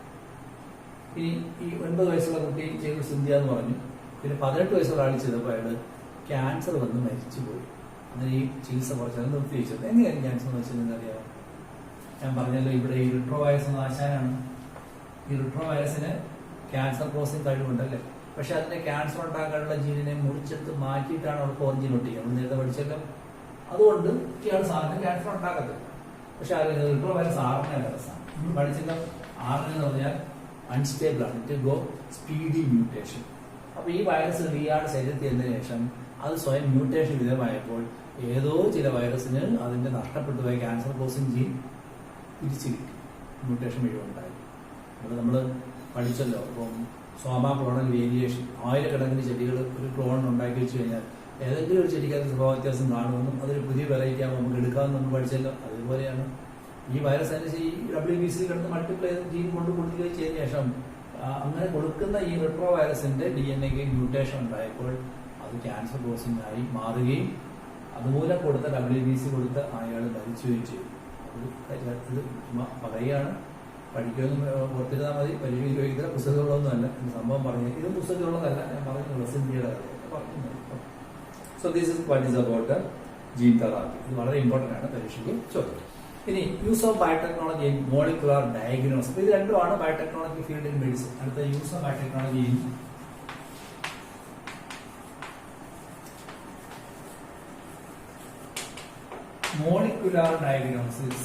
ഇനി ഈ 9 വയസ്സുള്ള കുട്ടി ചെയ്തു സിന്ധ്യ എന്ന് പറഞ്ഞു. പിന്നെ 18 വയസ്സുള്ള ആൾ ചെയ്തപ്പോൾ അയാൾ ക്യാൻസർ വന്ന് മരിച്ചുപോയി. അങ്ങനെ ഈ ചികിത്സ കുറച്ചാൽ നിർത്തി വെച്ചത്. എങ്ങനെയാണ് ക്യാൻസർ മരിച്ചതെന്ന് അറിയാമോ? ഞാൻ പറഞ്ഞല്ലോ, ഇവിടെ ഈ റിട്രോ വൈറസ് എന്ന ആശാനാണ്. ഈ റിട്രോ വൈറസിന് ക്യാൻസർ കോസിങ് കഴിവുണ്ടല്ലേ, പക്ഷെ അതിന്റെ ക്യാൻസർ ഉണ്ടാക്കാനുള്ള ജീനിനെ മുറിച്ചെടുത്ത് മാറ്റിയിട്ടാണ് അവർക്ക് ഒറിജിൻ ഒട്ടിക്കുക. നമ്മൾ നേരത്തെ പഠിച്ചല്ലോ. അതുകൊണ്ട് ഇയാൾ സാധനം ക്യാൻസർ ഉണ്ടാക്കത്തില്ല. പക്ഷെ അതിൽ റിട്രോ വൈറസ് ആറിനെ വൈറസാണ്. പഠിച്ചല്ലോ, ആറിന് എന്ന് പറഞ്ഞാൽ അൺസ്റ്റേബിൾ ആണ്. It go speedy mutation. അപ്പൊ ഈ വൈറസ് ഇയാളുടെ ശരീരത്തിൽ എന്നതിന് ശേഷം അത് സ്വയം മ്യൂട്ടേഷൻ വിധമായപ്പോൾ ഏതോ ചില വൈറസിന് അതിന്റെ നഷ്ടപ്പെട്ടു പോയ ക്യാൻസർ കോസിങ് ജീൻ തിരിച്ചു കിട്ടി. മ്യൂട്ടേഷൻ വഴിയുണ്ടായി. അത് നമ്മൾ പഠിച്ചല്ലോ. അപ്പം സോമാ ക്ലോണൽ വേരിയേഷൻ, ആയിരക്കണക്കിന് ചെടികൾ ഒരു ക്ലോൺ ഉണ്ടാക്കി വെച്ച് കഴിഞ്ഞാൽ ഏതെങ്കിലും ഒരു ചെടിക്കകത്ത് സ്വഭാവ വ്യത്യാസം കാണുമെന്നും അതൊരു പുതിയ വെറൈറ്റി ആകുമ്പോൾ നമുക്ക് എടുക്കാമെന്ന് നമ്മൾ പഠിച്ചല്ലോ. അതുപോലെയാണ് ഈ വൈറസ് അനുസരിച്ച് ഈ WBC കിടന്ന് മൾട്ടിപ്ലൈ ജീൻ കൊണ്ട് കൊടുക്കുകയും ചെയ്ത ശേഷം അങ്ങനെ കൊടുക്കുന്ന ഈ റിട്രോ വൈറസിന്റെ DNA മ്യൂട്ടേഷൻ ഉണ്ടായപ്പോൾ അത് ക്യാൻസർ കോസിംഗ് ആയി മാറുകയും അതുമൂലം കൊടുത്ത WBC കൊടുത്ത് അയാൾ മരിച്ചുകയും ചെയ്തു. ഇത് പറയുകയാണ്, പഠിക്കുമെന്ന് ഓർത്തിരുന്നാൽ മതി. പരീക്ഷ ചോദിക്കുന്ന പുസ്തകങ്ങളൊന്നുമല്ല. സംഭവം പറഞ്ഞു, ഇത് പുസ്തകമുള്ളതല്ല, ഞാൻ പറഞ്ഞു സിന്ധിയുടെ പറഞ്ഞു. So this is what is about gene therapy. ഇത് വളരെ ഇമ്പോർട്ടന്റ് ആണ്, പരീക്ഷയ്ക്ക് ചോദിക്കും. ഇനി use of biotechnology in molecular diagnosis. ഇത് രണ്ടുമാണ് ബയോടെക്നോളജി ഫീൽഡ് ഇൻ മെഡിസിൻ. അടുത്ത use of biotechnology in molecular diagnosis.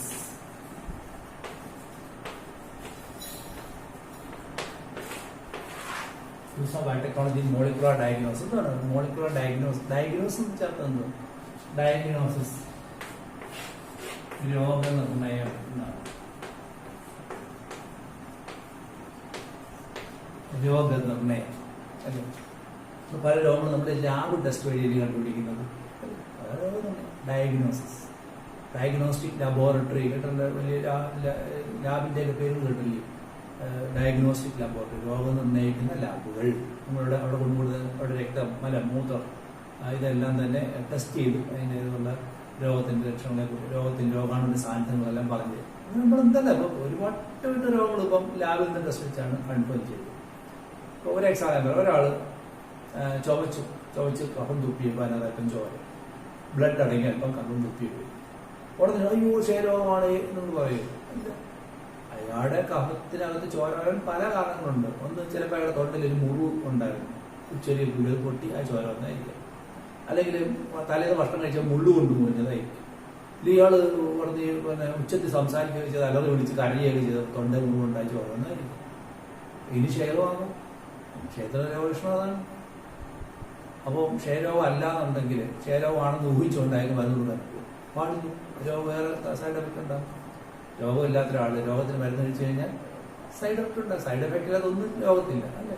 Use of biotechnology in molecular diagnosis. എന്താണ് molecular diagnosis? Diagnosis എന്ന് വെച്ചാൽ എന്ത്? Diagnosis രോഗനിർണയം എന്നാണ്. രോഗനിർണയം അല്ലേ? പല രോഗങ്ങളും നമ്മുടെ ലാബ് ടെസ്റ്റ് വഴിയാണ് കണ്ടുപിടിക്കുന്നത്. ഡയഗ്നോസിസ്, ഡയഗ്നോസ്റ്റിക് ലബോറട്ടറി കേട്ടല്ലോ, വലിയ ലാബിന്റെ ഒക്കെ പേരും കേട്ടില്ലേ? ഡയഗ്നോസ്റ്റിക് ലബോറട്ടറി, രോഗം നിർണ്ണയിക്കുന്ന ലാബുകൾ. നമ്മളുടെ അവിടെ കൊണ്ടുകൊടുത്ത അവിടെ രക്തം, മലം, മൂത്രം ഇതെല്ലാം തന്നെ ടെസ്റ്റ് ചെയ്ത് അതിൻ്റെ ഇതുള്ള രോഗത്തിന്റെ ലക്ഷണങ്ങളെ കുറിച്ച്, രോഗാണുവിന്റെ സാന്നിധ്യങ്ങളെല്ലാം പറഞ്ഞ് നമ്മൾ എന്തല്ല ഇപ്പം ഒരുപാട് രോഗങ്ങൾ ഇപ്പം ലാബിൽ നിന്ന് ടെസ്റ്റ് വെച്ചാണ് കൺഫേം ചെയ്തത്. ഇപ്പോൾ ഒരു എക്സാമ്പിൾ, ഒരാൾ ചുവച്ച് കഫം തുപ്പിയപ്പോൾ അതിനകത്തും ചോര, ബ്ലഡ് അടങ്ങി അല്പം കഫം തുപ്പി പോയി. ഉടനെ അയ്യോ ക്ഷയരോഗമാണ് എന്ന് പറയും. അയാളുടെ കഫത്തിനകത്ത് ചോര വരാൻ പല കാരണങ്ങളുണ്ട്. ഒന്ന് ചിലപ്പോൾ അയാളുടെ തൊണ്ടയിൽ ഒരു മുറിവ് ഉണ്ടായിരുന്നു, ചെറിയ കുഴൽ പൊട്ടി ആ ചോര വന്നായിരിക്കും. അല്ലെങ്കിൽ തലേന്ന് ഭക്ഷണം കഴിച്ചാൽ മുള്ളു കൊണ്ട് മുറിഞ്ഞതായിരിക്കും. ഇല്ല ഇയാൾ പറഞ്ഞ് പിന്നെ ഉച്ചത്തിൽ സംസാരിക്കുകയോ ചെയ്ത് അലറി വിളിച്ച് കരയുകയോ ചെയ്ത് തൊണ്ട മുറിവുണ്ടായി ചോര വന്നായിരിക്കും. ഇനി ക്ഷയരോഗമാകും. ക്ഷേത്രരോഗലക്ഷണം അതാണ്. അപ്പോൾ ക്ഷയരോഗം അല്ല എന്നുണ്ടെങ്കിൽ ക്ഷയരോഗമാണെന്ന് ഊഹിച്ചുകൊണ്ടായാലും മരുന്ന് കൊടുക്കാൻ പാടില്ല. രോഗം വേറെ സൈഡ് എഫക്റ്റ് ഉണ്ടാകും. രോഗമില്ലാത്ത ഒരാൾ രോഗത്തിന് മരുന്ന് കഴിച്ചു കഴിഞ്ഞാൽ സൈഡ് എഫക്റ്റ് ഉണ്ടാകും. സൈഡ് എഫക്റ്റ് ഇല്ലാതൊന്നും രോഗത്തില്ല അല്ലേ?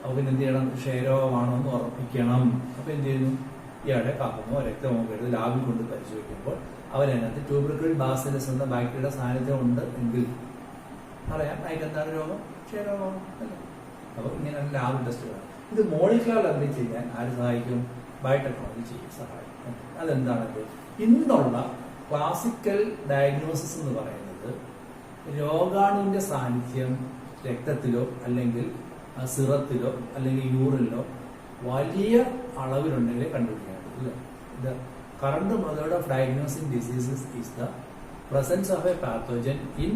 അപ്പോൾ പിന്നെ എന്ത് ചെയ്യണം? ക്ഷയരോഗമാണോ എന്ന് ഉറപ്പിക്കണം. അപ്പോൾ എന്ത് ചെയ്യുന്നു? ഇയാളുടെ കഫമോ രക്തമോ എടുത്ത് ലാബിൽ കൊണ്ട് പരിശോധിക്കുമ്പോൾ അവരതിനകത്ത് ട്യൂബർക്കിൾ ബാസിലസ് എന്ന ബാക്ടീരിയയുടെ സാന്നിധ്യം ഉണ്ട് എങ്കിൽ അറിയാം അതിനെന്താണ് രോഗം, ക്ഷയരോഗമാണ് അല്ലേ? അപ്പോൾ ഇങ്ങനെയാണ് ലാബ് ടെസ്റ്റുകളാണ്. ഇത് മോളിക്കുലർ ലെവലിൽ ചെയ്യാൻ ആര് സഹായിക്കും? ബയോടെക്നോളജി ചെയ്യും, സഹായിക്കും. അതെന്താണത്? ഇന്നുള്ള ക്ലാസിക്കൽ ഡയഗ്നോസിസ് എന്ന് പറയുന്നത് രോഗാണുവിന്റെ സാന്നിധ്യം രക്തത്തിലോ അല്ലെങ്കിൽ സിറത്തിലോ അല്ലെങ്കിൽ യൂറിനിലോ വലിയ അളവിലുണ്ടെങ്കിൽ കണ്ടുപിടിക്കുന്നത്. The current method of diagnosing diseases is the presence of a pathogen in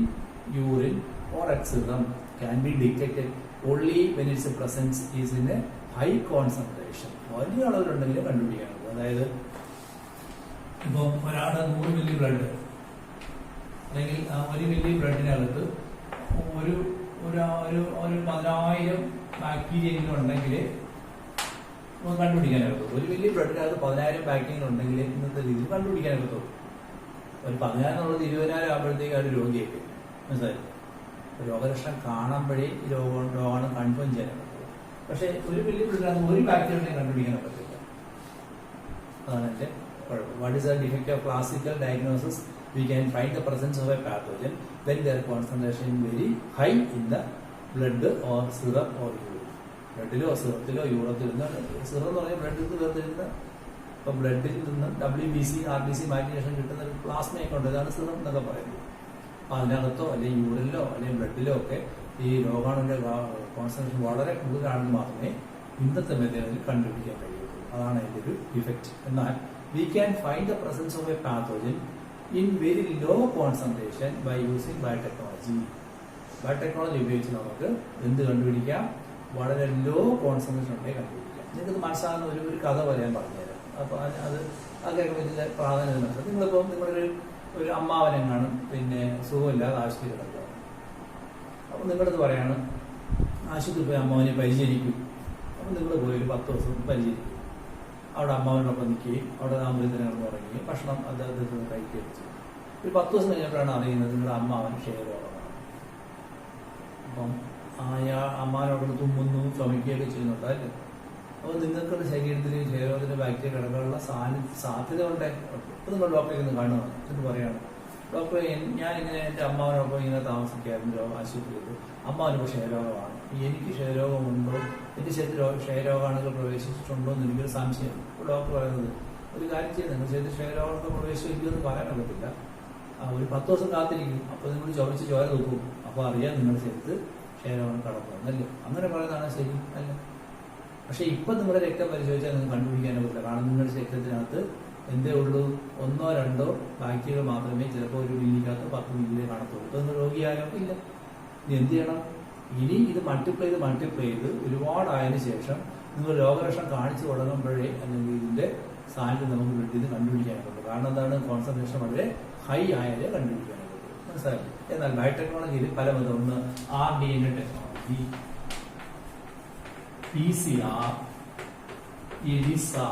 urine or at serum can be detected only when its presence is in a high concentration. വലിയ അളവിലുണ്ടെങ്കിൽ കണ്ടുപിടിക്കാനുള്ളത്. അതായത് ഇപ്പോൾ ഒരാളുടെ 100 മില്ലി ബ്ലഡ് അല്ലെങ്കിൽ 1 milli ബ്ലഡിനകത്ത് ഒരു 10,000 bacteria ഉണ്ടെങ്കിൽ കണ്ടുപിടിക്കാനാകത്തുള്ളൂ. 1 milli ബ്ലഡിനകത്ത് 10,000 bacteria ഉണ്ടെങ്കിൽ ഇന്നത്തെ രീതിയിൽ കണ്ടുപിടിക്കാനാകത്തുള്ളൂ. ഒരു 10,000 എന്നുള്ളത് 20,000 ആകുമ്പോഴത്തേക്ക് ഒരു രോഗിയായിട്ട് മനസ്സിലായി. രോഗലക്ഷണം കാണുമ്പോഴേ രോഗമാണ് കൺഫേം ചെയ്യാൻ പറ്റുള്ളൂ. പക്ഷെ 1 മില്ലി ബ്ലഡിനകത്ത് ഒരു ബാക്ടീരിയ കണ്ടുപിടിക്കാൻ പറ്റില്ല. അതാണ് എൻ്റെ കുഴപ്പം. What is the defect of classical diagnosis? We can find the presence of a pathogen when their concentration is very high in the blood or serum or urine. ബ്ലഡിലോ സിറത്തിലോ യൂറത്തിലോ സിറം എന്ന് പറഞ്ഞാൽ ബ്ലഡിൽ നിന്ന് വേർതിരിക്കുന്ന, ഇപ്പൊ ബ്ലഡിൽ നിന്ന് WBC RBC മാറ്റിയ ശേഷം കിട്ടുന്ന ഒരു പ്ലാസ്മയൊക്കെ ഉണ്ട്, ഇതാണ് സിറം എന്നൊക്കെ പറയുന്നത്. അപ്പൊ അതിനകത്തോ അല്ലെങ്കിൽ യൂറിനിലോ അല്ലെങ്കിൽ ബ്ലഡിലോ ഒക്കെ ഈ രോഗാണുവിന്റെ കോൺസെൻട്രേഷൻ വളരെ കൂടുതലാണെന്ന് മാത്രമേ ഇന്നത്തെ മെത്തേഡിൽ കണ്ടുപിടിക്കാൻ കഴിയുള്ളൂ. അതാണ് അതിന്റെ ഒരു ഇഫക്റ്റ്. എന്നാൽ we can find the presence of a pathogen in very low concentration by using biotechnology. Biotechnology ഉപയോഗിച്ച് നമുക്ക് എന്ത് കണ്ടുപിടിക്കാം? വളരെ ലോ കോൺസെൻട്രേഷൻ ഉണ്ടെങ്കിൽ കണ്ടുപിടിക്കാം. നിങ്ങൾക്ക് മനസ്സിലാകുന്ന ഒരു കഥ പോലെ ഞാൻ പറഞ്ഞുതരാം. അപ്പൊ അതൊക്കെ വലിയ പ്രാധാന്യം മനസ്സിലാക്കും. നിങ്ങളിപ്പോൾ ഒരു അമ്മാവനെങ്ങാനും പിന്നെ സുഖമില്ലാതെ ആശുപത്രി കിടക്കുക. അപ്പൊ നിങ്ങളത് പറയാണ് ആശുപത്രി പോയി അമ്മാവനെ പരിചരിക്കും. അപ്പൊ നിങ്ങൾ പോയി ഒരു 10 ദിവസം പരിചരിക്കും. അവിടെ അമ്മാവനോടൊപ്പം നിൽക്കുകയും അവിടെ താമസത്തിന് കിടന്ന് തുടങ്ങുകയും ഭക്ഷണം അദ്ദേഹത്തിന് കഴിക്കുകയും ചെയ്യും. ഒരു 10 ദിവസം കഴിഞ്ഞപ്പോഴാണ് അറിയുന്നത് നിങ്ങളുടെ അമ്മാവൻ ക്ഷയരോഗമാണ്. അപ്പം അമ്മാവനോട് തുമ്മുന്നു ചുമക്കുകയൊക്കെ ചെയ്യുന്നുണ്ടല്ലേ. അപ്പോൾ നിങ്ങൾക്കുള്ള ശരീരത്തിൽ ക്ഷയരോഗത്തിന്റെ ബാക്ടീരിയ കിടക്കാനുള്ള സാധ്യത ഉണ്ട്. ഇപ്പം നിങ്ങൾ ഡോക്ടറെ ഒന്ന് കാണുന്നത് എന്ന് പറയാണ്, ഡോക്ടറെ ഞാനിങ്ങനെ എൻ്റെ അമ്മാവനോടൊപ്പം ഇങ്ങനെ താമസിക്കാറുണ്ട് ആശുപത്രിയിൽ, അമ്മാവനിപ്പോൾ ക്ഷയരോഗമാണ്, എനിക്ക് ക്ഷയരോഗമുണ്ടോ, എൻ്റെ ശരീരത്തിൽ ക്ഷയരോഗാണുകൾ പ്രവേശിച്ചിട്ടുണ്ടോ എന്ന് എനിക്കൊരു സംശയം. ഇപ്പോൾ ഡോക്ടർ പറയുന്നത് ഒരു കാര്യം ചെയ്ത് നിങ്ങൾ ശരീരത്തിൽ ക്ഷയരോഗമൊക്കെ പ്രവേശിക്കുമെന്ന് പറയാൻ പറ്റത്തില്ല, ഒരു 10 ദിവസം കാത്തിരിക്കും. അപ്പോൾ നിങ്ങൾ ചുമച്ച് ചോര നോക്കും, അപ്പോൾ അറിയാം നിങ്ങളുടെ ശരീരത്തിൽ ക്ഷയരോഗം കടക്കുന്നല്ലേ. അങ്ങനെ പറയുന്നതാണ് ശരി അല്ല. പക്ഷെ ഇപ്പം നിങ്ങളുടെ രക്തം പരിശോധിച്ചാൽ നിങ്ങൾക്ക് കണ്ടുപിടിക്കാനേ പറ്റില്ല. കാരണം നിങ്ങളുടെ രക്തത്തിനകത്ത് എന്തേ ഉള്ളൂ, 1 or 2 ബാക്ടീരിയ മാത്രമേ ചിലപ്പോൾ 1 മില്ലിക്കകത്ത് 10 മില്ലിയെ കാണത്തുള്ളൂ. ഇതൊന്നും രോഗിയായോ ഇല്ല. ഇനി എന്ത് ചെയ്യണം? ഇനി ഇത് മൾട്ടിപ്ലൈ ചെയ്ത് ഒരുപാടായതിനു ശേഷം നിങ്ങൾ രോഗലക്ഷണം കാണിച്ചു തുടങ്ങുമ്പോഴേ അല്ലെങ്കിൽ ഇതിന്റെ സാന്നിധ്യം നമുക്ക് ബ്ലഡിൽ നിന്ന് കണ്ടുപിടിക്കാൻ പറ്റും. കാരണം എന്താണ്? കോൺസെൻട്രേഷൻ വളരെ ഹൈ ആയാലേ കണ്ടുപിടിക്കാൻ പറ്റും. മനസ്സിലായി? എന്നാൽ ബയോടെക്നോളജിയിൽ പല വിധം, ഒന്ന് RDNA technology, PCR, ELISA,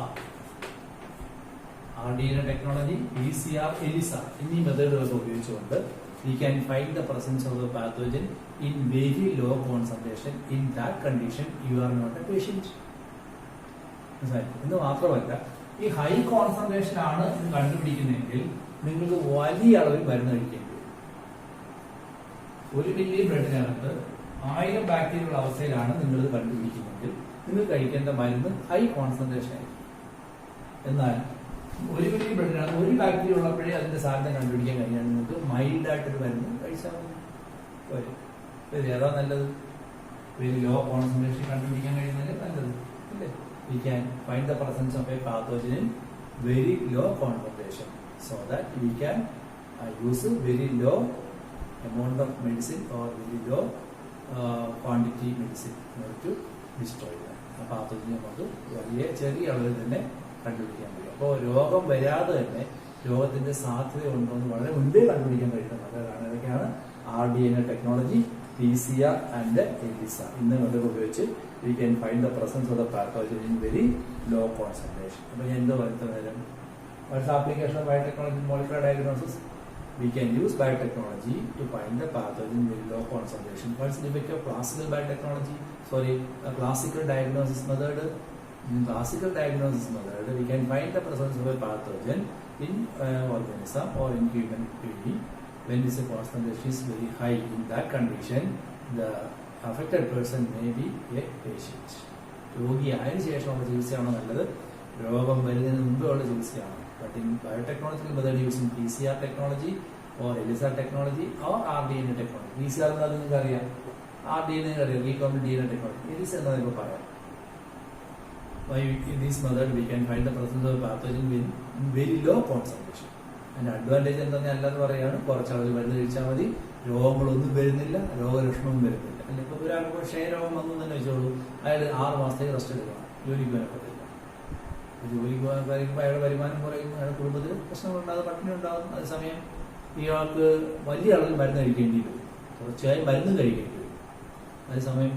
RDNA technology, PCR, ELISA എന്നീ മെത്തേഡുകളൊക്കെ ഉപയോഗിച്ചുകൊണ്ട് we can find the presence of the pathogen in very low concentration. In that condition, you are not a patient. ഇത് മാത്രമല്ല, ഈ ഹൈ കോൺസെൻട്രേഷൻ ആണ് ഇത് കണ്ടുപിടിക്കുന്നതെങ്കിൽ നിങ്ങൾക്ക് വലിയ അളവിൽ മരുന്ന് കഴിക്കേണ്ടി വരും. 1 മില്ലി ബ്ലഡിനകത്ത് 1000 ബാക്ടീരിയകളുടെ അവസ്ഥയിലാണ് നിങ്ങൾ ഇത് കണ്ടുപിടിക്കുന്നതെങ്കിൽ നിങ്ങൾ കഴിക്കേണ്ട മരുന്ന് ഹൈ കോൺസെൻട്രേഷൻ ആയിരിക്കും. എന്നാൽ 1 മില്ലി ബ്ലഡിനകത്ത് 1 ബാക്ടീരിയ ഉള്ളപ്പോഴേ അതിന്റെ സാധ്യത കണ്ടുപിടിക്കാൻ കഴിയാണ് നിങ്ങൾക്ക് മൈൽഡ് ആയിട്ടൊരു മരുന്ന് കഴിച്ചാൽ മതി. ഏതാ നല്ലത്? വെരി ലോ കോൺസെൻട്രേഷൻ കണ്ടുപിടിക്കാൻ കഴിയുന്നതല്ലേ നല്ലത് അല്ലേ? We can find the presence of a pathogen in very low concentration so that we can use a very low amount of medicine or very low quantity medicine in order to destroy that. ആ പാത്തോജനെ നമുക്ക് വലിയ ചെറിയ അളവിൽ തന്നെ കണ്ടുപിടിക്കാൻ കഴിയും. അപ്പോൾ രോഗം വരാതെ തന്നെ രോഗത്തിന്റെ സാധ്യത ഉണ്ടോ എന്ന് വളരെ മുൻപേ കണ്ടുപിടിക്കാൻ കഴിയുന്ന മെത്തേഡാണ്. ഇതൊക്കെയാണ് RDNA technology, PCR and ELISA. ഇന്ന് മെത്തേഡ് ഉപയോഗിച്ച് we can find the presence of the pathogen in very low concentration. അപ്പോൾ ഞാൻ എന്താ പറയുന്നത്? What's the application of biotechnology in molecular diagnosis? We can use biotechnology to find the pathogen in very low concentration. What's the effect of classical biotechnology? Classical diagnosis method. In classical diagnosis method, we can find the presence of a pathogen in organism or in human being when this concentration is very high. In that condition, the affected person may be a patient. രോഗിയായതിനു ശേഷമുള്ള ചികിത്സയാണോ നല്ലത്, രോഗം വരുന്നതിന് മുമ്പുള്ള ചികിത്സയാണോ? But in biotechnological method using PCR technology or ELISA technology or RDNA technology. PCR എന്നാൽ നിങ്ങൾക്ക് അറിയാം, RDNA അറിയാം, recombinant DNA technology. ELISA എന്നാൽ ഇപ്പോൾ പറയാം. By this method we can find the presence of pathogen in very low concentration. അതിന്റെ advantage എന്താണെന്ന് അല്ലാതെ പറയുകയാണ്, കുറച്ചളവിൽ മരുന്ന് കഴിച്ചാൽ മതി, രോഗങ്ങളൊന്നും വരുന്നില്ല, രോഗലക്ഷണവും വരുന്നില്ല. അല്ലെങ്കിൽ ഇപ്പോൾ ഒരാൾക്ക് ക്ഷയരോഗം വന്നു തന്നെ വെച്ചോളൂ, അയാൾ 6 മാസത്തേക്ക് റെസ്റ്റ് എടുക്കണം, ജോലിക്ക് പോകാൻ പറ്റില്ല. ജോലിക്ക് പോകാൻ കഴിയുമ്പോൾ അയാളുടെ വരുമാനം കുറയും, അയാളുടെ കുടുംബത്തിൽ പ്രശ്നങ്ങളുണ്ടാകും, പട്ടിണി ഉണ്ടാകും. അതേസമയം ഇയാൾക്ക് വലിയ അളവിൽ മരുന്ന് കഴിക്കേണ്ടി വരും, തുടർച്ചയായി മരുന്ന് കഴിക്കേണ്ടി വരും. അതേസമയം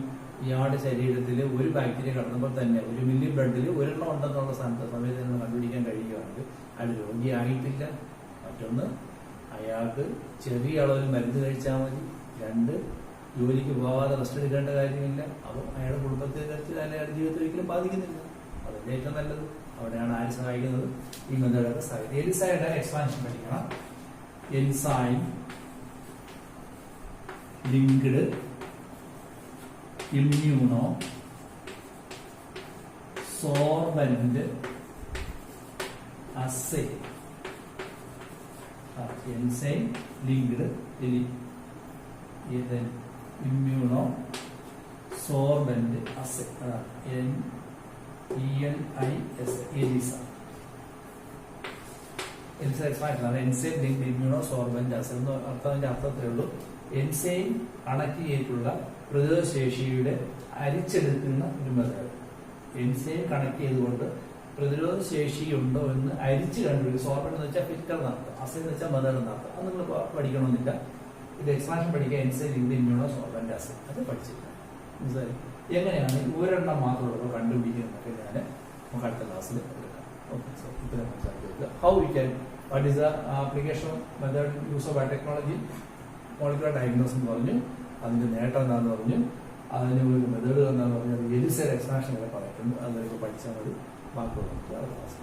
ഇയാളുടെ ശരീരത്തിൽ 1 ബാക്ടീരിയ കടന്നപ്പോൾ തന്നെ 1 മില്ലി ബ്ലഡിൽ 1 ഉണ്ടെന്നുള്ള സമയത്ത് നമ്മൾ കണ്ടുപിടിക്കാൻ കഴിയുകയാണെങ്കിൽ അയാൾ രോഗിയായിട്ടില്ല. മറ്റൊന്ന്, അയാൾക്ക് ചെറിയ അളവിൽ മരുന്ന് കഴിച്ചാൽ മതി. 2, ജോലിക്ക് പോകാതെ റെസ്റ്റ് എടുക്കേണ്ട കാര്യമില്ല. അപ്പോൾ അയാളുടെ കുടുംബത്തെ അയാളുടെ ജീവിതത്തിൽ ഒരിക്കലും ബാധിക്കുന്നില്ല. അതല്ലേ ഏറ്റവും നല്ലത്. അവിടെയാണ് ആര് സഹായിക്കുന്നത്? ഈ മെത്തേഡൊക്കെ സഹായിക്കും. എലിസയുടെ എക്സ്പാൻഷൻ പഠിക്കണം. Enzyme linked immuno sorbent assay, enzyme linked immuno sorbent assay, ELIS, ELISA. Enzyme linked immuno sorbent assay എന്ന് അർത്ഥത്തിന്റെ അർത്ഥത്തിലേ ഉള്ളൂ. എൻസൈം കണക്ട് ചെയ്തിട്ടുള്ള പ്രതിരോധ ശേഷിയുടെ അരിച്ചെടുക്കുന്ന ഒരു മെത്തേഡ്. എൻസൈം കണക്ട് ചെയ്തുകൊണ്ട് പ്രതിരോധ ശേഷി ഉണ്ടോ എന്ന് അരിച്ച് കണ്ടുപിടിക്കും. സോർബന്റ് എന്ന് വെച്ചാൽ ഫിൽറ്റർ നടത്തുക, അസേ എന്ന് വെച്ചാൽ മെത്തേഡ് നടത്തുക. അത് നിങ്ങൾ പഠിക്കണമെന്നില്ല. ഇത് എക്സ്പാൻഷൻ പഠിക്കുക. എൻസൈം ലിങ്ക്ഡ് ഇമ്മ്യൂണോ സോർബന്റ് അസേ അത് പഠിച്ചില്ല. മനസ്സിലായി? എങ്ങനെയാണ് ഒരെണ്ണം മാത്രമുള്ളൂ കണ്ടുപിടിക്കുന്നതൊക്കെ ഞാൻ നമുക്ക് അടുത്ത ക്ലാസ്സിൽ എടുക്കാം. ഓക്കെ, സോ ഇത്ര മനസ്സിലാക്കി. How we can, what is the application method use of biotechnology? Molecular diagnosis എന്ന് പറഞ്ഞു, അതിന്റെ നേട്ടം എന്താണെന്ന് പറഞ്ഞു, അതിന് ഒരു മെത്തേഡ് എന്താണെന്ന് പറഞ്ഞു, അത് എലിസയുടെ എക്സ്പാൻഷൻ വരെ പറയുന്നു. അതൊക്കെ പഠിച്ചാൽ മതി. ബാക്കിയുള്ള ക്ലാസ്.